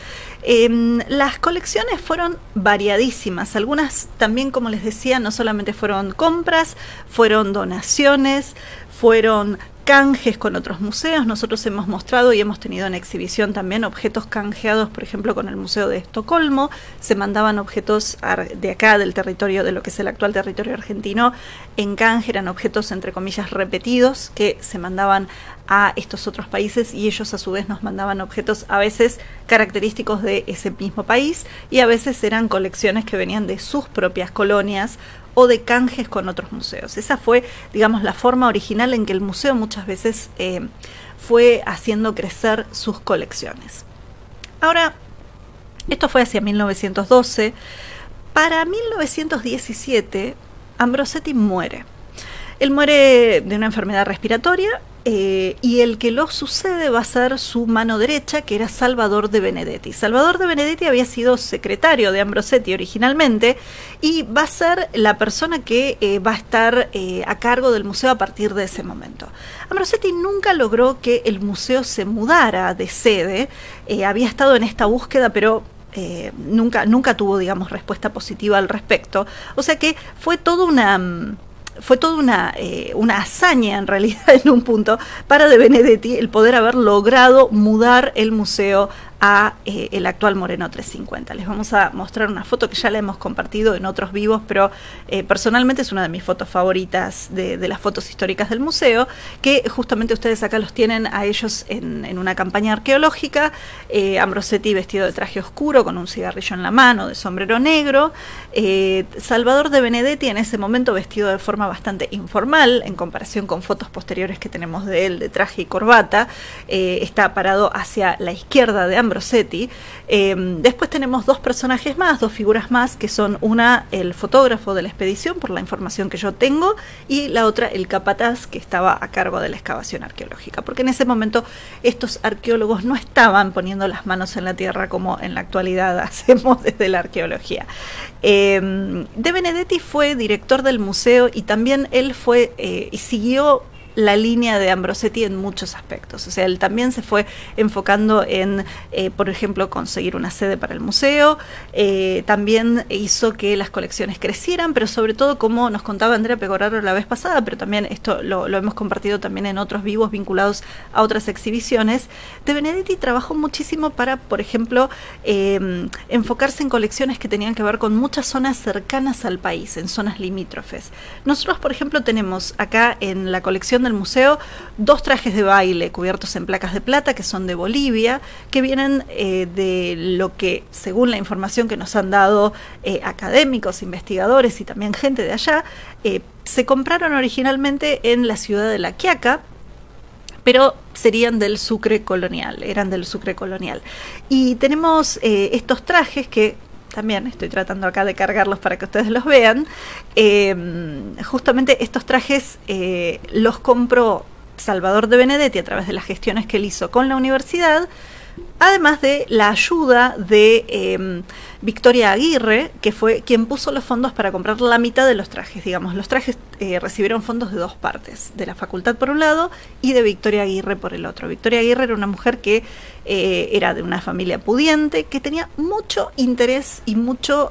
Las colecciones fueron variadísimas. Algunas también, como les decía, no solamente fueron compras, fueron donaciones, fueron canjes con otros museos. Nosotros hemos mostrado y hemos tenido en exhibición también objetos canjeados, por ejemplo, con el Museo de Estocolmo. Se mandaban objetos de acá, del territorio, de lo que es el actual territorio argentino, en canje. Eran objetos, entre comillas, repetidos, que se mandaban a estos otros países y ellos a su vez nos mandaban objetos a veces característicos de ese mismo país y a veces eran colecciones que venían de sus propias colonias o de canjes con otros museos. Esa fue, digamos, la forma original en que el museo muchas veces fue haciendo crecer sus colecciones. Ahora, esto fue hacia 1912. Para 1917, Ambrosetti muere. Él muere de una enfermedad respiratoria y el que lo sucede va a ser su mano derecha, que era Salvador de Benedetti. Salvador de Benedetti había sido secretario de Ambrosetti originalmente y va a ser la persona que va a estar a cargo del museo a partir de ese momento. Ambrosetti nunca logró que el museo se mudara de sede, había estado en esta búsqueda, pero nunca tuvo, digamos, respuesta positiva al respecto. O sea que fue toda una hazaña en realidad en un punto para De Benedetti el poder haber logrado mudar el museo a el actual Moreno 350. Les vamos a mostrar una foto que ya la hemos compartido en otros vivos, pero personalmente es una de mis fotos favoritas de las fotos históricas del museo, que justamente ustedes acá los tienen a ellos en una campaña arqueológica. Ambrosetti vestido de traje oscuro con un cigarrillo en la mano, de sombrero negro. Salvador de Benedetti en ese momento vestido de forma bastante informal en comparación con fotos posteriores que tenemos de él de traje y corbata. Está parado hacia la izquierda de Ambrosetti, Ambrosetti. Después tenemos dos personajes más, dos figuras más, que son una, el fotógrafo de la expedición, por la información que yo tengo, y la otra, el capataz, que estaba a cargo de la excavación arqueológica, porque en ese momento estos arqueólogos no estaban poniendo las manos en la tierra como en la actualidad hacemos desde la arqueología. De Benedetti fue director del museo y también él fue y siguió la línea de Ambrosetti en muchos aspectos. O sea, él también se fue enfocando en, por ejemplo, conseguir una sede para el museo, también hizo que las colecciones crecieran, pero sobre todo, como nos contaba Andrea Pegoraro la vez pasada, pero también esto lo hemos compartido también en otros vivos vinculados a otras exhibiciones, De Benedetti trabajó muchísimo para, por ejemplo, enfocarse en colecciones que tenían que ver con muchas zonas cercanas al país, en zonas limítrofes. Nosotros, por ejemplo, tenemos acá en la colección del museo dos trajes de baile cubiertos en placas de plata que son de Bolivia, que vienen de lo que, según la información que nos han dado académicos, investigadores y también gente de allá, se compraron originalmente en la ciudad de La Quiaca, pero serían del Sucre colonial, eran del Sucre colonial. Y tenemos estos trajes que también estoy tratando acá de cargarlos para que ustedes los vean. Justamente estos trajes los compró Salvador de Benedetti a través de las gestiones que él hizo con la universidad, además de la ayuda de Victoria Aguirre, que fue quien puso los fondos para comprar la mitad de los trajes. Digamos, los trajes recibieron fondos de dos partes, de la facultad por un lado y de Victoria Aguirre por el otro. Victoria Aguirre era una mujer que era de una familia pudiente, que tenía mucho interés y mucha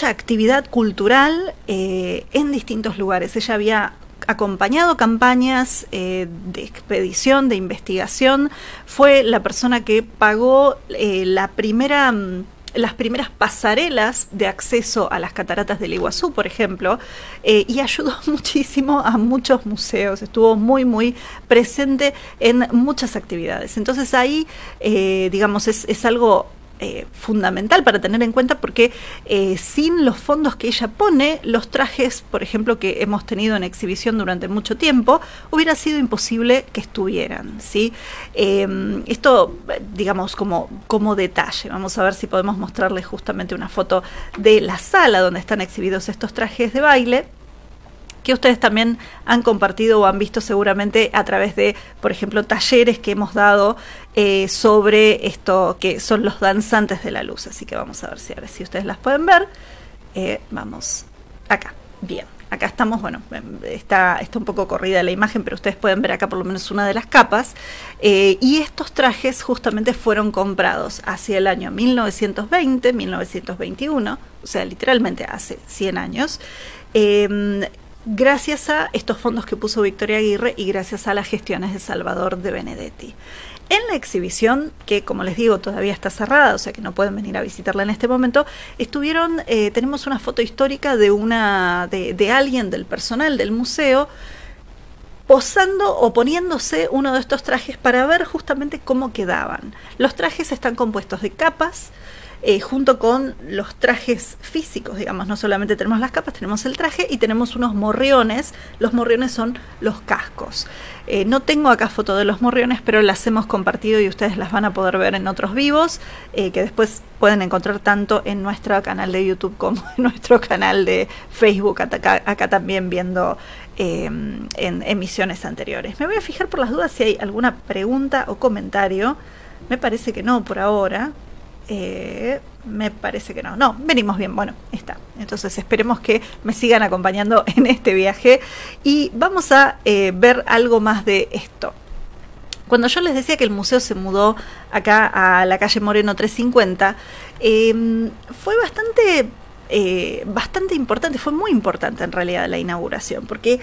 actividad cultural en distintos lugares. Ella había acompañado campañas de expedición, de investigación, fue la persona que pagó las primeras pasarelas de acceso a las cataratas del Iguazú, por ejemplo, y ayudó muchísimo a muchos museos, estuvo muy presente en muchas actividades. Entonces ahí, digamos, es algo fundamental para tener en cuenta, porque sin los fondos que ella pone, los trajes, por ejemplo, que hemos tenido en exhibición durante mucho tiempo, hubiera sido imposible que estuvieran, ¿sí? Esto, digamos, como detalle. Vamos a ver si podemos mostrarles justamente una foto de la sala donde están exhibidos estos trajes de baile, que ustedes también han compartido o han visto seguramente a través de, por ejemplo, talleres que hemos dado sobre esto que son los danzantes de la luz. Así que vamos a ver si ahora sí ustedes las pueden ver. Vamos acá, bien. Acá estamos, bueno, está un poco corrida la imagen, pero ustedes pueden ver acá por lo menos una de las capas. Y estos trajes justamente fueron comprados hacia el año 1920, 1921, o sea, literalmente hace 100 años, gracias a estos fondos que puso Victoria Aguirre y gracias a las gestiones de Salvador de Benedetti. En la exhibición, que como les digo todavía está cerrada, o sea que no pueden venir a visitarla en este momento, tenemos una foto histórica de alguien del personal del museo posando o poniéndose uno de estos trajes para ver justamente cómo quedaban. Los trajes están compuestos de capas, junto con los trajes físicos, digamos, no solamente tenemos las capas, tenemos el traje y tenemos unos morriones. Los morriones son los cascos. No tengo acá foto de los morriones, pero las hemos compartido y ustedes las van a poder ver en otros vivos, que después pueden encontrar tanto en nuestro canal de YouTube como en nuestro canal de Facebook, acá también viendo en emisiones anteriores. Me voy a fijar por las dudas si hay alguna pregunta o comentario. Me parece que no por ahora. Me parece que no, venimos bien, bueno, está. Entonces esperemos que me sigan acompañando en este viaje y vamos a ver algo más de esto. Cuando yo les decía que el museo se mudó acá a la calle Moreno 350, fue bastante importante, fue muy importante en realidad la inauguración, porque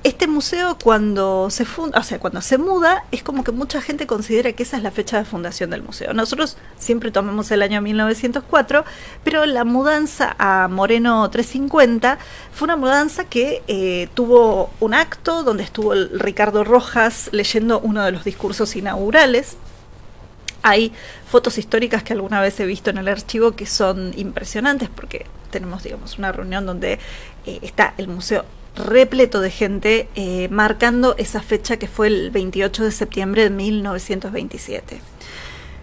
este museo cuando se funda, o sea, cuando se muda, es como que mucha gente considera que esa es la fecha de fundación del museo. Nosotros siempre tomamos el año 1904, pero la mudanza a Moreno 350 fue una mudanza que tuvo un acto donde estuvo el Ricardo Rojas leyendo uno de los discursos inaugurales. Hay fotos históricas que alguna vez he visto en el archivo que son impresionantes porque tenemos, digamos, una reunión donde está el museo repleto de gente, marcando esa fecha que fue el 28 de septiembre de 1927.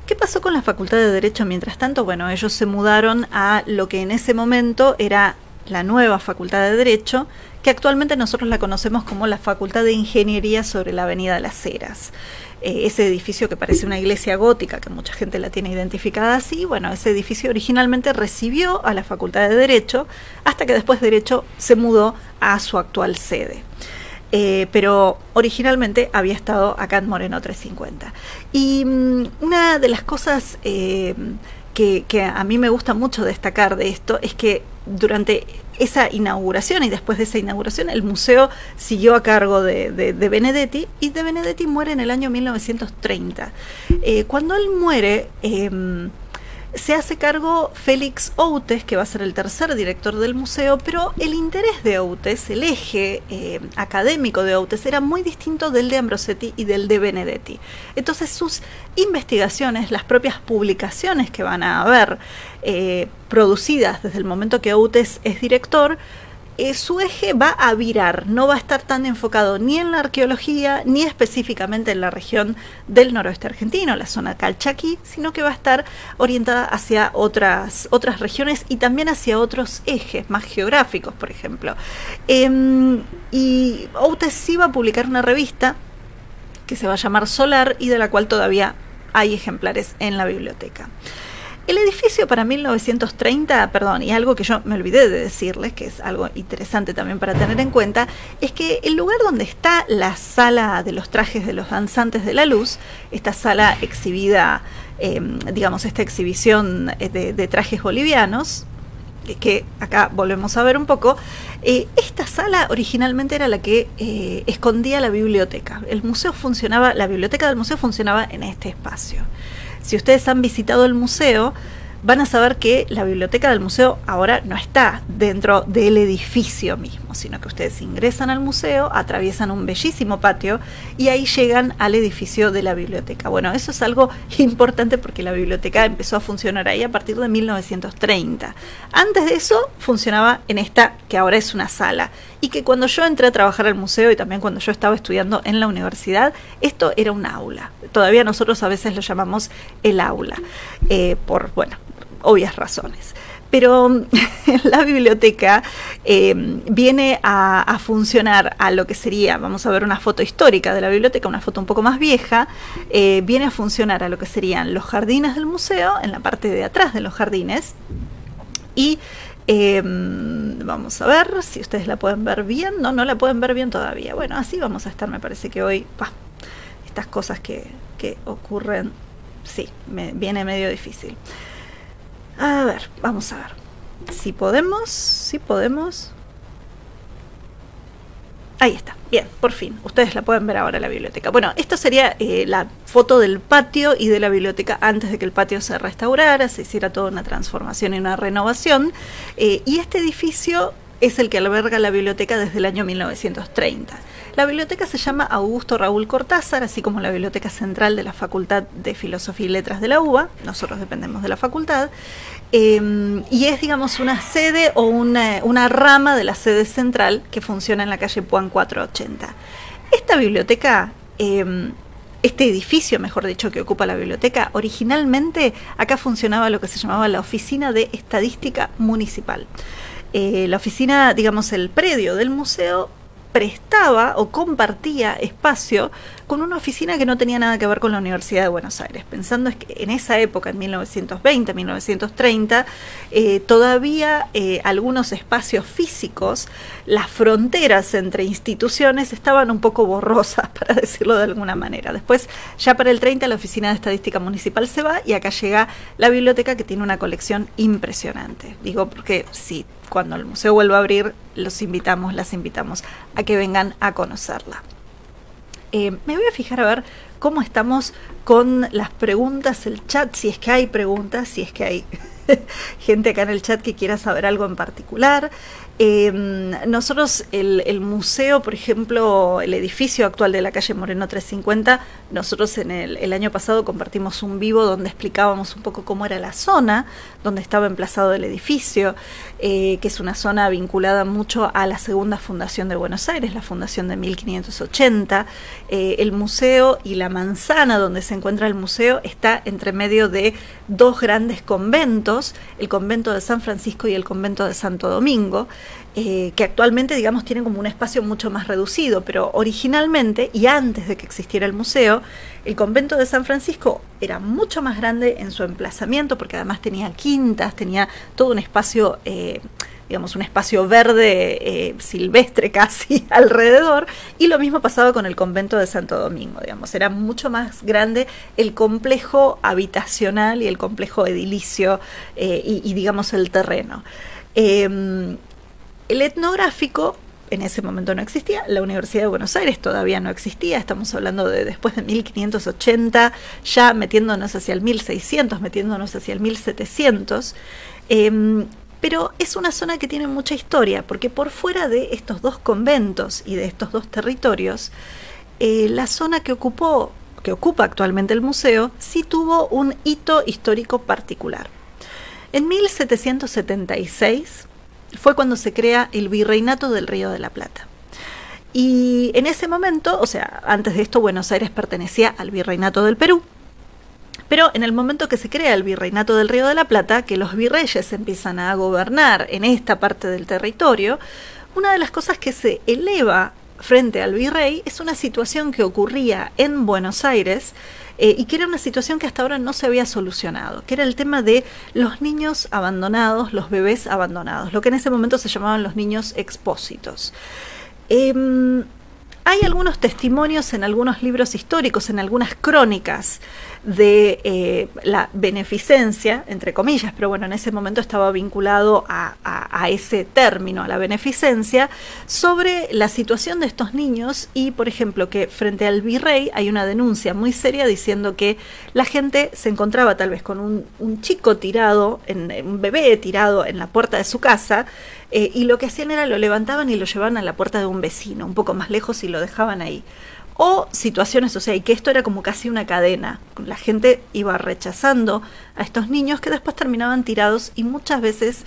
¿Qué pasó con la Facultad de Derecho mientras tanto? Bueno, ellos se mudaron a lo que en ese momento era la nueva Facultad de Derecho, que actualmente nosotros la conocemos como la Facultad de Ingeniería sobre la Avenida Las Heras. Ese edificio que parece una iglesia gótica, que mucha gente la tiene identificada así, bueno, ese edificio originalmente recibió a la Facultad de Derecho, hasta que después Derecho se mudó a su actual sede. Pero originalmente había estado acá en Moreno 350. Y una de las cosas que a mí me gusta mucho destacar de esto es que durante esa inauguración y después de esa inauguración el museo siguió a cargo de Benedetti, y de Benedetti muere en el año 1930. Cuando él muere, se hace cargo Félix Outes, que va a ser el tercer director del museo, pero el interés de Outes, el eje académico de Outes, era muy distinto del de Ambrosetti y del de Benedetti. Entonces sus investigaciones, las propias publicaciones que van a haber producidas desde el momento que Outes es director, su eje va a virar, no va a estar tan enfocado ni en la arqueología, ni específicamente en la región del noroeste argentino, la zona Calchaquí, sino que va a estar orientada hacia otras regiones y también hacia otros ejes más geográficos, por ejemplo. Y Outes sí va a publicar una revista que se va a llamar Solar y de la cual todavía hay ejemplares en la biblioteca. El edificio para 1930, perdón, y algo que yo me olvidé de decirles, que es algo interesante también para tener en cuenta, es que el lugar donde está la sala de los trajes de los danzantes de la luz, esta sala exhibida, digamos, esta exhibición de trajes bolivianos, que acá volvemos a ver un poco, esta sala originalmente era la que escondía la biblioteca. El museo funcionaba, la biblioteca del museo funcionaba en este espacio. Si ustedes han visitado el museo, van a saber que la biblioteca del museo ahora no está dentro del edificio mismo, sino que ustedes ingresan al museo, atraviesan un bellísimo patio y ahí llegan al edificio de la biblioteca. Bueno, eso es algo importante porque la biblioteca empezó a funcionar ahí a partir de 1930. Antes de eso funcionaba en esta que ahora es una sala, y que cuando yo entré a trabajar al museo y también cuando yo estaba estudiando en la universidad, esto era un aula. Todavía nosotros a veces lo llamamos el aula, por, bueno, obvias razones. Pero la biblioteca viene a funcionar a lo que sería, vamos a ver una foto histórica de la biblioteca, una foto un poco más vieja, viene a funcionar a lo que serían los jardines del museo, en la parte de atrás de los jardines, y vamos a ver si ustedes la pueden ver bien. No la pueden ver bien todavía. Bueno, así vamos a estar, me parece que hoy, estas cosas que ocurren, sí, me viene medio difícil. A ver, vamos a ver. Si podemos. Ahí está. Bien, por fin. Ustedes la pueden ver ahora en la biblioteca. Bueno, esto sería la foto del patio y de la biblioteca antes de que el patio se restaurara, se hiciera toda una transformación y una renovación. Y este edificio es el que alberga la biblioteca desde el año 1930. La biblioteca se llama Augusto Raúl Cortázar, así como la Biblioteca Central de la Facultad de Filosofía y Letras de la UBA. Nosotros dependemos de la facultad. Y es, digamos, una sede o una rama de la sede central que funciona en la calle Puan 480. Esta biblioteca, este edificio, mejor dicho, que ocupa la biblioteca, originalmente acá funcionaba lo que se llamaba la Oficina de Estadística Municipal. La oficina, digamos, el predio del museo prestaba o compartía espacio con una oficina que no tenía nada que ver con la Universidad de Buenos Aires. Pensando es que en esa época, en 1920, 1930, todavía algunos espacios físicos, las fronteras entre instituciones estaban un poco borrosas, para decirlo de alguna manera. Después, ya para el 30, la Oficina de Estadística Municipal se va y acá llega la biblioteca, que tiene una colección impresionante. Digo porque sí, cuando el museo vuelva a abrir, las invitamos a que vengan a conocerla. Me voy a fijar a ver cómo estamos con las preguntas, el chat, si es que hay preguntas, si es que hay gente acá en el chat que quiera saber algo en particular. Nosotros, el museo, por ejemplo, el edificio actual de la calle Moreno 350, nosotros en el año pasado compartimos un vivo donde explicábamos un poco cómo era la zona donde estaba emplazado el edificio, que es una zona vinculada mucho a la segunda fundación de Buenos Aires, la fundación de 1580. El museo y la manzana donde se encuentra el museo está entre medio de dos grandes conventos, el convento de San Francisco y el convento de Santo Domingo, que actualmente, digamos, tienen como un espacio mucho más reducido, pero originalmente, y antes de que existiera el museo, el convento de San Francisco era mucho más grande en su emplazamiento, porque además tenía quintas, tenía todo un espacio, digamos, un espacio verde, silvestre casi, alrededor, y lo mismo pasaba con el convento de Santo Domingo, digamos, era mucho más grande el complejo habitacional y el complejo edilicio, y digamos, el terreno. El etnográfico en ese momento no existía, la Universidad de Buenos Aires todavía no existía, estamos hablando de después de 1580, ya metiéndonos hacia el 1600, metiéndonos hacia el 1700, pero es una zona que tiene mucha historia, porque por fuera de estos dos conventos y de estos dos territorios, la zona que ocupa actualmente el museo, sí tuvo un hito histórico particular. En 1776, fue cuando se crea el Virreinato del Río de la Plata. Y en ese momento, o sea, antes de esto Buenos Aires pertenecía al Virreinato del Perú, pero en el momento que se crea el Virreinato del Río de la Plata, que los virreyes empiezan a gobernar en esta parte del territorio, una de las cosas que se eleva frente al virrey es una situación que ocurría en Buenos Aires, y que era una situación que hasta ahora no se había solucionado, que era el tema de los niños abandonados, los bebés abandonados, lo que en ese momento se llamaban los niños expósitos. Hay algunos testimonios en algunos libros históricos, en algunas crónicas de la beneficencia, entre comillas, pero bueno, en ese momento estaba vinculado a ese término, a la beneficencia, sobre la situación de estos niños y, por ejemplo, que frente al virrey hay una denuncia muy seria diciendo que la gente se encontraba tal vez con un chico tirado, un bebé tirado en la puerta de su casa, y lo que hacían era lo levantaban y lo llevaban a la puerta de un vecino, un poco más lejos, y lo dejaban ahí. O situaciones, o sea, y que esto era como casi una cadena. La gente iba rechazando a estos niños que después terminaban tirados y muchas veces,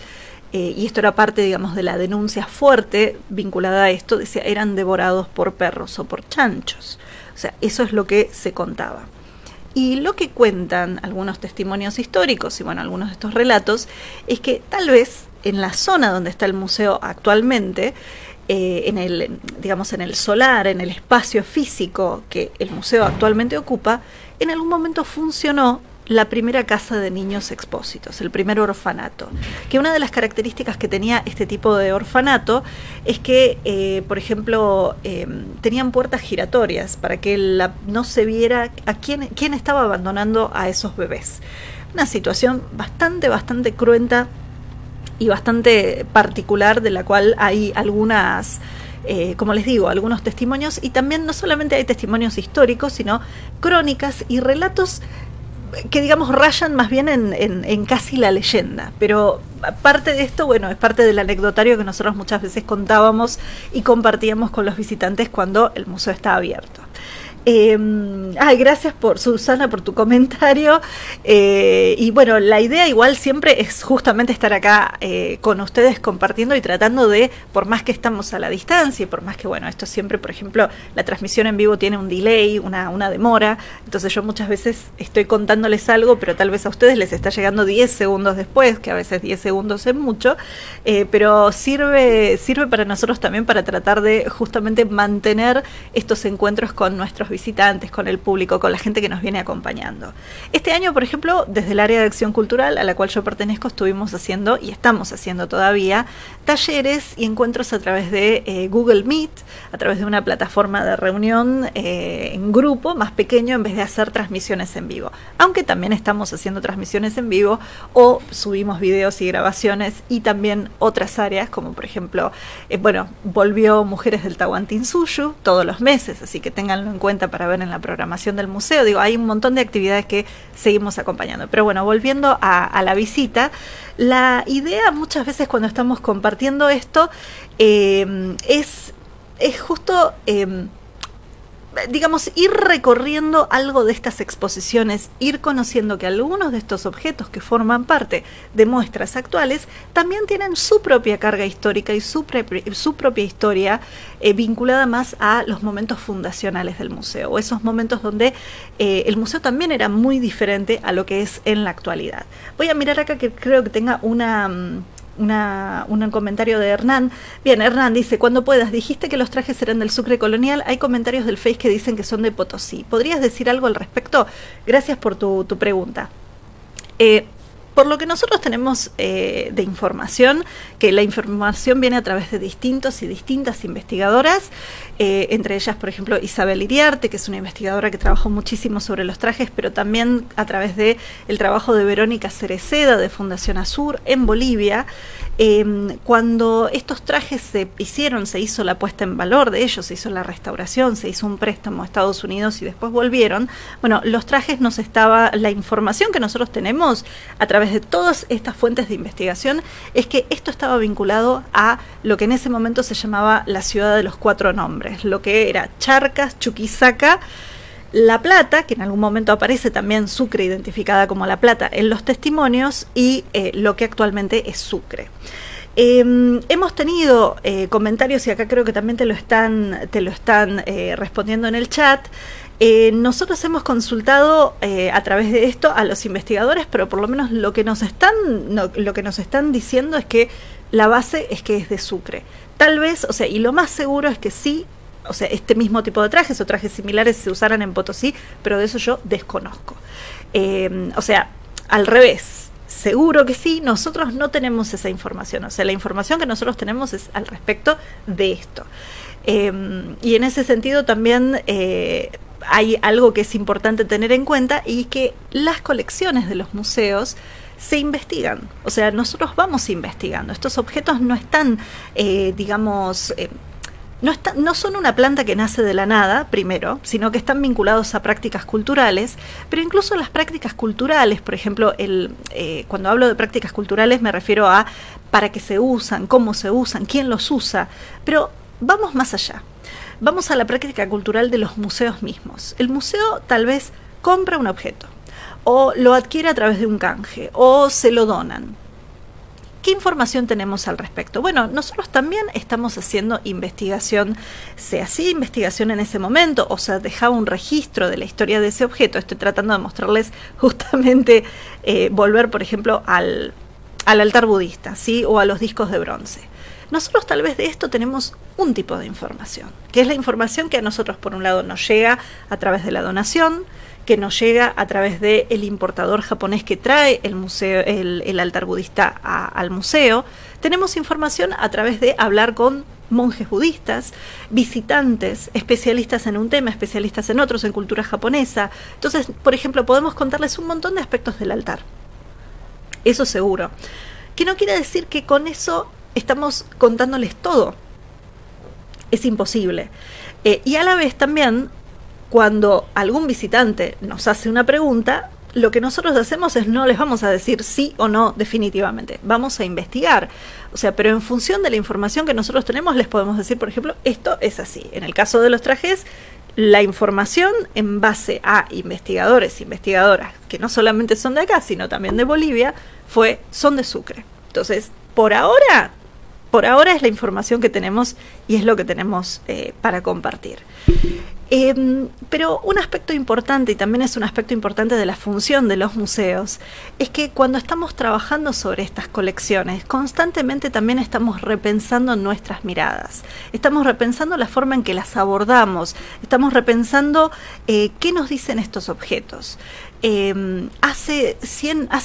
y esto era parte, digamos, de la denuncia fuerte vinculada a esto, decía, eran devorados por perros o por chanchos. O sea, eso es lo que se contaba. Y lo que cuentan algunos testimonios históricos y bueno, algunos de estos relatos es que tal vez en la zona donde está el museo actualmente, en el solar, en el espacio físico que el museo actualmente ocupa, en algún momento funcionó la primera casa de niños expósitos, el primer orfanato. Que una de las características que tenía este tipo de orfanato es que, por ejemplo, tenían puertas giratorias para que no se viera a quién estaba abandonando a esos bebés. Una situación bastante cruenta y bastante particular, de la cual hay algunas, como les digo, algunos testimonios, y también no solamente hay testimonios históricos, sino crónicas y relatos que, digamos, rayan más bien en casi la leyenda. Pero parte de esto, bueno, es parte del anecdotario que nosotros muchas veces contábamos y compartíamos con los visitantes cuando el museo está abierto. Gracias Susana por tu comentario, y bueno, la idea igual siempre es justamente estar acá con ustedes compartiendo y tratando de, por más que estamos a la distancia y por más que, bueno, esto siempre, por ejemplo, la transmisión en vivo tiene un delay, una demora, entonces yo muchas veces estoy contándoles algo, pero tal vez a ustedes les está llegando 10 segundos después, que a veces 10 segundos es mucho, pero sirve para nosotros también para tratar de justamente mantener estos encuentros con nuestros visitantes, con el público, con la gente que nos viene acompañando. Este año, por ejemplo, desde el área de acción cultural a la cual yo pertenezco, estuvimos haciendo y estamos haciendo todavía talleres y encuentros a través de Google Meet, a través de una plataforma de reunión en grupo más pequeño, en vez de hacer transmisiones en vivo. Aunque también estamos haciendo transmisiones en vivo o subimos videos y grabaciones, y también otras áreas como, por ejemplo, volvió Mujeres del Tahuantinsuyo todos los meses, así que ténganlo en cuenta cuenta para ver en la programación del museo. Digo, hay un montón de actividades que seguimos acompañando. Pero bueno, volviendo a la visita, la idea muchas veces cuando estamos compartiendo esto es justo... digamos, ir recorriendo algo de estas exposiciones, ir conociendo que algunos de estos objetos que forman parte de muestras actuales también tienen su propia carga histórica y su propia historia vinculada más a los momentos fundacionales del museo, o esos momentos donde el museo también era muy diferente a lo que es en la actualidad. Voy a mirar acá que creo que tenga un comentario de Hernán. Bien, Hernán dice, cuando puedas, dijiste que los trajes eran del Sucre colonial, hay comentarios del Face que dicen que son de Potosí. ¿Podrías decir algo al respecto? Gracias por tu pregunta. Por lo que nosotros tenemos de información, que la información viene a través de distintos y distintas investigadoras, entre ellas, por ejemplo, Isabel Iriarte, que es una investigadora que trabajó muchísimo sobre los trajes, pero también a través de el trabajo de Verónica Cereceda, de Fundación Azur, en Bolivia. Cuando estos trajes se hizo la puesta en valor de ellos, se hizo la restauración, se hizo un préstamo a Estados Unidos y después volvieron, bueno, los trajes la información que nosotros tenemos a través de todas estas fuentes de investigación es que esto estaba vinculado a lo que en ese momento se llamaba la ciudad de los 4 nombres, lo que era Charcas, Chuquisaca, La Plata, que en algún momento aparece también Sucre identificada como La Plata en los testimonios, y lo que actualmente es Sucre. Hemos tenido comentarios, y acá creo que también te lo están respondiendo en el chat. Nosotros hemos consultado a través de esto a los investigadores, pero por lo menos lo que nos están diciendo es que la base es que es de Sucre. Tal vez, o sea, y lo más seguro es que sí, o sea, este mismo tipo de trajes o trajes similares se usaran en Potosí, pero de eso yo desconozco. O sea, al revés. Seguro que sí, nosotros no tenemos esa información, o sea, la información que nosotros tenemos es al respecto de esto. Y en ese sentido también hay algo que es importante tener en cuenta, y que las colecciones de los museos se investigan, o sea, nosotros vamos investigando. Estos objetos no están, no son una planta que nace de la nada, primero, sino que están vinculados a prácticas culturales, pero incluso las prácticas culturales, por ejemplo, cuando hablo de prácticas culturales me refiero a para qué se usan, cómo se usan, quién los usa, pero vamos más allá. Vamos a la práctica cultural de los museos mismos. El museo tal vez compra un objeto, o lo adquiere a través de un canje, o se lo donan. ¿Qué información tenemos al respecto? Bueno, nosotros también estamos haciendo investigación. Se hacía investigación en ese momento, o sea, dejaba un registro de la historia de ese objeto. Estoy tratando de mostrarles justamente, volver, por ejemplo, al altar budista, ¿sí? O a los discos de bronce. Nosotros tal vez de esto tenemos un tipo de información, que es la información que a nosotros, por un lado, nos llega a través de la donación, que nos llega a través del importador japonés que trae el altar budista al museo. Tenemos información a través de hablar con monjes budistas, visitantes, especialistas en un tema, especialistas en otros, en cultura japonesa. Entonces, por ejemplo, podemos contarles un montón de aspectos del altar. Eso seguro. Que no quiere decir que con eso estamos contándoles todo. Es imposible. Y a la vez también, cuando algún visitante nos hace una pregunta, lo que nosotros hacemos es no les vamos a decir sí o no definitivamente, vamos a investigar. O sea, pero en función de la información que nosotros tenemos les podemos decir, por ejemplo, esto es así. En el caso de los trajes, la información en base a investigadores e investigadoras que no solamente son de acá, sino también de Bolivia, son de Sucre. Entonces, por ahora es la información que tenemos y es lo que tenemos para compartir. Pero un aspecto importante, y también es un aspecto importante de la función de los museos, es que cuando estamos trabajando sobre estas colecciones, constantemente también estamos repensando nuestras miradas, estamos repensando la forma en que las abordamos, estamos repensando qué nos dicen estos objetos. Hace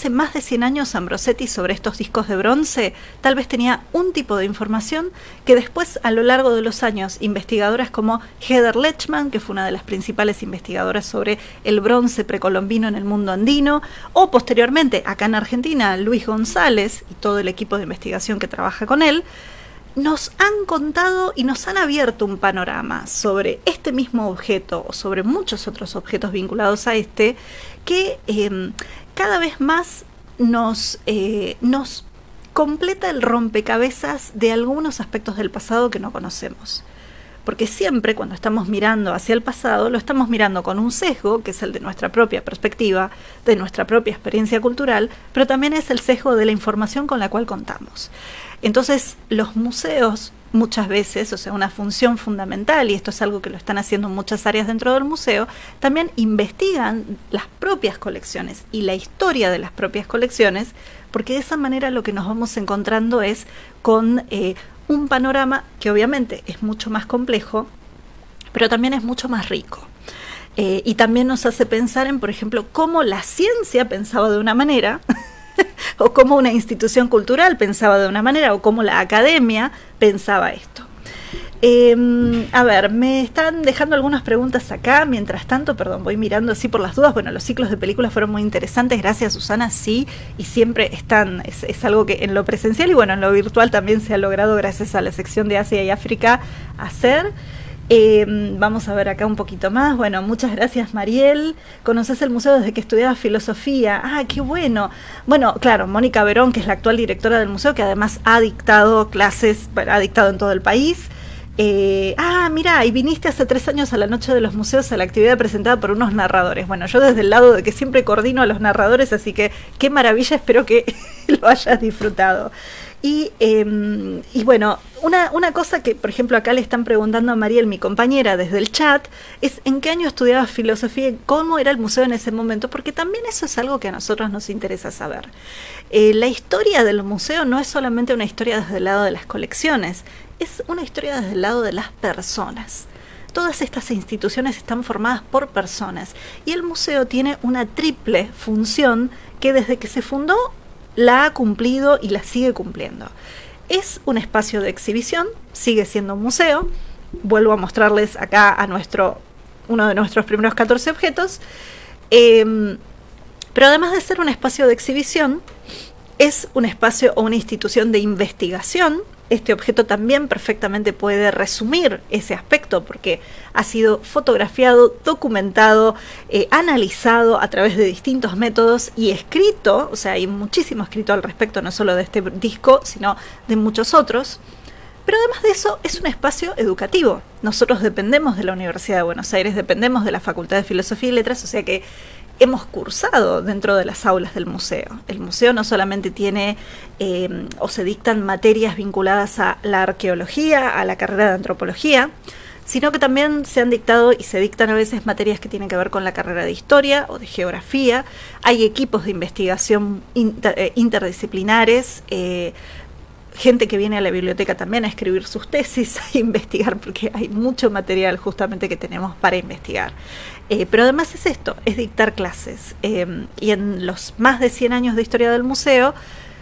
más de 100 años Ambrosetti, sobre estos discos de bronce, tal vez tenía un tipo de información que después, a lo largo de los años, investigadoras como Heather Lechman, que fue una de las principales investigadoras sobre el bronce precolombino en el mundo andino, o posteriormente acá en Argentina Luis González y todo el equipo de investigación que trabaja con él, nos han contado y nos han abierto un panorama sobre este mismo objeto o sobre muchos otros objetos vinculados a este que cada vez más nos completa el rompecabezas de algunos aspectos del pasado que no conocemos. Porque siempre cuando estamos mirando hacia el pasado, lo estamos mirando con un sesgo, que es el de nuestra propia perspectiva, de nuestra propia experiencia cultural, pero también es el sesgo de la información con la cual contamos. Entonces, los museos muchas veces, o sea, una función fundamental, y esto es algo que lo están haciendo muchas áreas dentro del museo, también investigan las propias colecciones y la historia de las propias colecciones, porque de esa manera lo que nos vamos encontrando es con un panorama que obviamente es mucho más complejo, pero también es mucho más rico. Y también nos hace pensar en, por ejemplo, cómo la ciencia pensaba de una manera, o cómo una institución cultural pensaba de una manera, o cómo la academia pensaba esto. A ver, me están dejando algunas preguntas acá, mientras tanto, perdón, voy mirando así por las dudas. Bueno, los ciclos de películas fueron muy interesantes, gracias Susana, sí, y siempre están, es algo que en lo presencial y bueno, en lo virtual también se ha logrado gracias a la sección de Asia y África hacer. Vamos a ver acá un poquito más. Bueno, muchas gracias Mariel. ¿Conoces el museo desde que estudiabas filosofía? Ah, qué bueno. Bueno, claro, Mónica Verón, que es la actual directora del museo, que además ha dictado clases, bueno, ha dictado en todo el país. Mira, y viniste hace 3 años a la Noche de los Museos a la actividad presentada por unos narradores. Bueno, yo desde el lado de que siempre coordino a los narradores, así que qué maravilla, espero que lo hayas disfrutado. Y bueno, una cosa que, por ejemplo, acá le están preguntando a Mariel, mi compañera, desde el chat, es en qué año estudiabas filosofía y cómo era el museo en ese momento, porque también eso es algo que a nosotros nos interesa saber. La historia del museo no es solamente una historia desde el lado de las colecciones, es una historia desde el lado de las personas. Todas estas instituciones están formadas por personas y el museo tiene una triple función que desde que se fundó la ha cumplido y la sigue cumpliendo. Es un espacio de exhibición, sigue siendo un museo. Vuelvo a mostrarles acá a uno de nuestros primeros 14 objetos. Pero además de ser un espacio de exhibición, es un espacio o una institución de investigación. Este objeto también perfectamente puede resumir ese aspecto porque ha sido fotografiado, documentado, analizado a través de distintos métodos y escrito, o sea, hay muchísimo escrito al respecto, no solo de este disco, sino de muchos otros. Pero además de eso, es un espacio educativo. Nosotros dependemos de la Universidad de Buenos Aires, dependemos de la Facultad de Filosofía y Letras, o sea que hemos cursado dentro de las aulas del museo. El museo no solamente tiene o se dictan materias vinculadas a la arqueología, a la carrera de antropología, sino que también se han dictado y se dictan a veces materias que tienen que ver con la carrera de historia o de geografía. Hay equipos de investigación interdisciplinares, gente que viene a la biblioteca también a escribir sus tesis, a investigar, porque hay mucho material justamente que tenemos para investigar. Pero además es esto, es dictar clases. Y en los más de 100 años de historia del museo,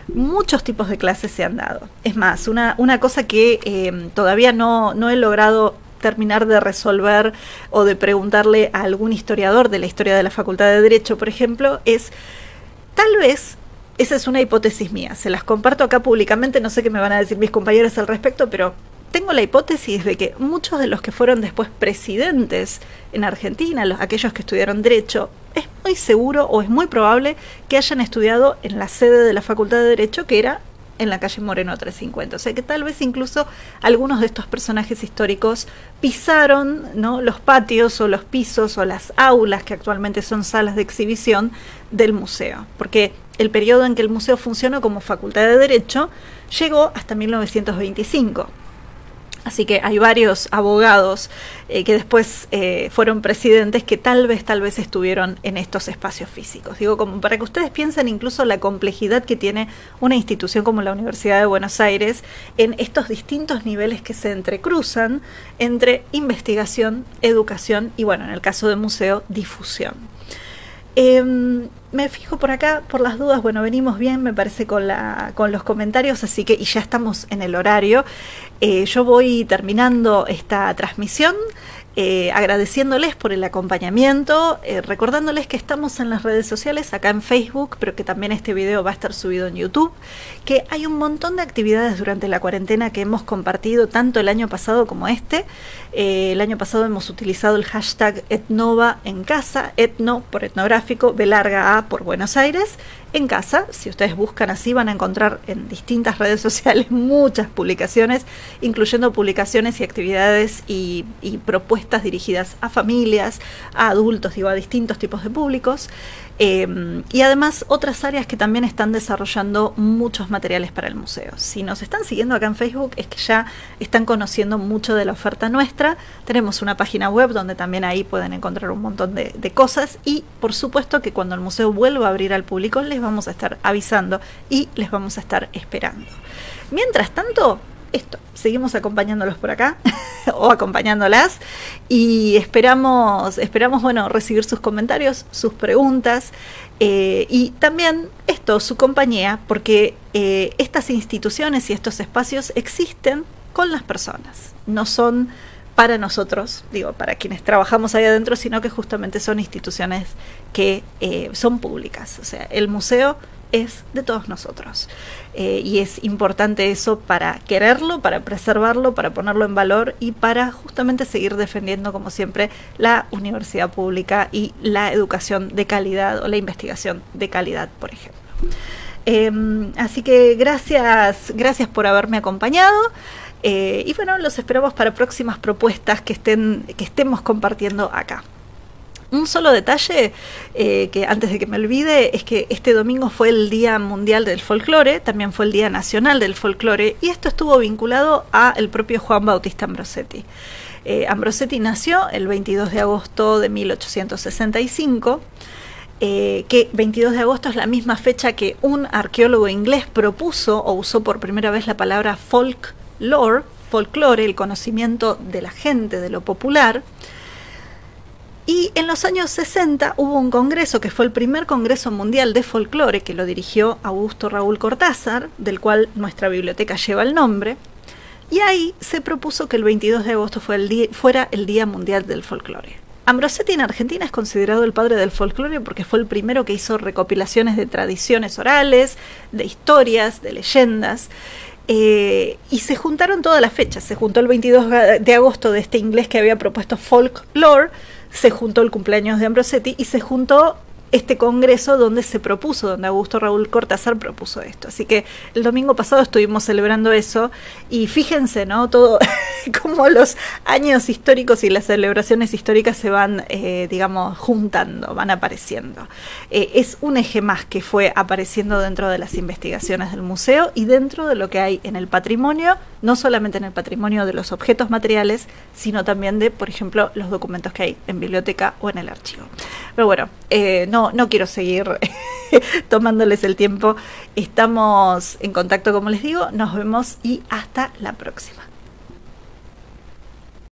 muchos tipos de clases se han dado. Es más, una cosa que todavía no he logrado terminar de resolver o de preguntarle a algún historiador de la historia de la Facultad de Derecho, por ejemplo, es tal vez, esa es una hipótesis mía, se las comparto acá públicamente, no sé qué me van a decir mis compañeros al respecto, pero tengo la hipótesis de que muchos de los que fueron después presidentes en Argentina, aquellos que estudiaron Derecho, es muy seguro o es muy probable que hayan estudiado en la sede de la Facultad de Derecho, que era en la calle Moreno 350. O sea que tal vez incluso algunos de estos personajes históricos pisaron, ¿no?, los patios o los pisos o las aulas que actualmente son salas de exhibición del museo. Porque el periodo en que el museo funcionó como Facultad de Derecho llegó hasta 1925. Así que hay varios abogados que después fueron presidentes que tal vez estuvieron en estos espacios físicos. Digo, como para que ustedes piensen incluso la complejidad que tiene una institución como la Universidad de Buenos Aires en estos distintos niveles que se entrecruzan entre investigación, educación y, bueno, en el caso del museo, difusión. Me fijo por acá, por las dudas, bueno, venimos bien, me parece, con los comentarios, así que, y ya estamos en el horario. Yo voy terminando esta transmisión agradeciéndoles por el acompañamiento, recordándoles que estamos en las redes sociales, acá en Facebook, pero que también este video va a estar subido en YouTube, que hay un montón de actividades durante la cuarentena que hemos compartido tanto el año pasado como este. El año pasado hemos utilizado el hashtag Etnova en casa, etno por etnográfico, B larga A por Buenos Aires, en casa. Si ustedes buscan así van a encontrar en distintas redes sociales muchas publicaciones, incluyendo publicaciones y actividades y propuestas dirigidas a familias, a adultos, digo, a distintos tipos de públicos. Y además otras áreas que también están desarrollando muchos materiales para el museo. Si nos están siguiendo acá en Facebook es que ya están conociendo mucho de la oferta nuestra. Tenemos una página web donde también ahí pueden encontrar un montón de cosas, y por supuesto que cuando el museo vuelva a abrir al público les vamos a estar avisando y les vamos a estar esperando. Mientras tanto, seguimos acompañándolos por acá o acompañándolas, y esperamos bueno, recibir sus comentarios, sus preguntas, y también su compañía, porque estas instituciones y estos espacios existen con las personas, no son para nosotros, digo, para quienes trabajamos ahí adentro, sino que justamente son instituciones que son públicas. O sea, el museo es de todos nosotros, y es importante eso para quererlo, para preservarlo, para ponerlo en valor y para justamente seguir defendiendo, como siempre, la universidad pública y la educación de calidad o la investigación de calidad, por ejemplo. Así que gracias por haberme acompañado. Y bueno, los esperamos para próximas propuestas que estemos compartiendo acá. Un solo detalle que antes de que me olvide es que este domingo fue el Día Mundial del Folclore, también fue el Día Nacional del Folclore, y esto estuvo vinculado a el propio Juan Bautista Ambrosetti. Ambrosetti nació el 22 de agosto de 1865, que 22 de agosto es la misma fecha que un arqueólogo inglés propuso o usó por primera vez la palabra folklore, el conocimiento de la gente, de lo popular. Y en los años 60 hubo un congreso que fue el primer congreso mundial de folclore, que lo dirigió Augusto Raúl Cortázar, del cual nuestra biblioteca lleva el nombre, y ahí se propuso que el 22 de agosto fuera el Día Mundial del Folclore. Ambrosetti en Argentina es considerado el padre del folclore porque fue el primero que hizo recopilaciones de tradiciones orales, de historias, de leyendas. Y se juntaron todas las fechas. Se juntó el 22 de agosto de este inglés que había propuesto folklore, se juntó el cumpleaños de Ambrosetti y se juntó este congreso donde Augusto Raúl Cortázar propuso esto. Así que el domingo pasado estuvimos celebrando eso, y fíjense, ¿no? Todo como los años históricos y las celebraciones históricas se van, digamos, juntando, van apareciendo. Es un eje más que fue apareciendo dentro de las investigaciones del museo y dentro de lo que hay en el patrimonio, no solamente en el patrimonio de los objetos materiales, sino también de, por ejemplo, los documentos que hay en biblioteca o en el archivo. Pero bueno, no quiero seguir tomándoles el tiempo. Estamos en contacto, como les digo. Nos vemos y hasta la próxima.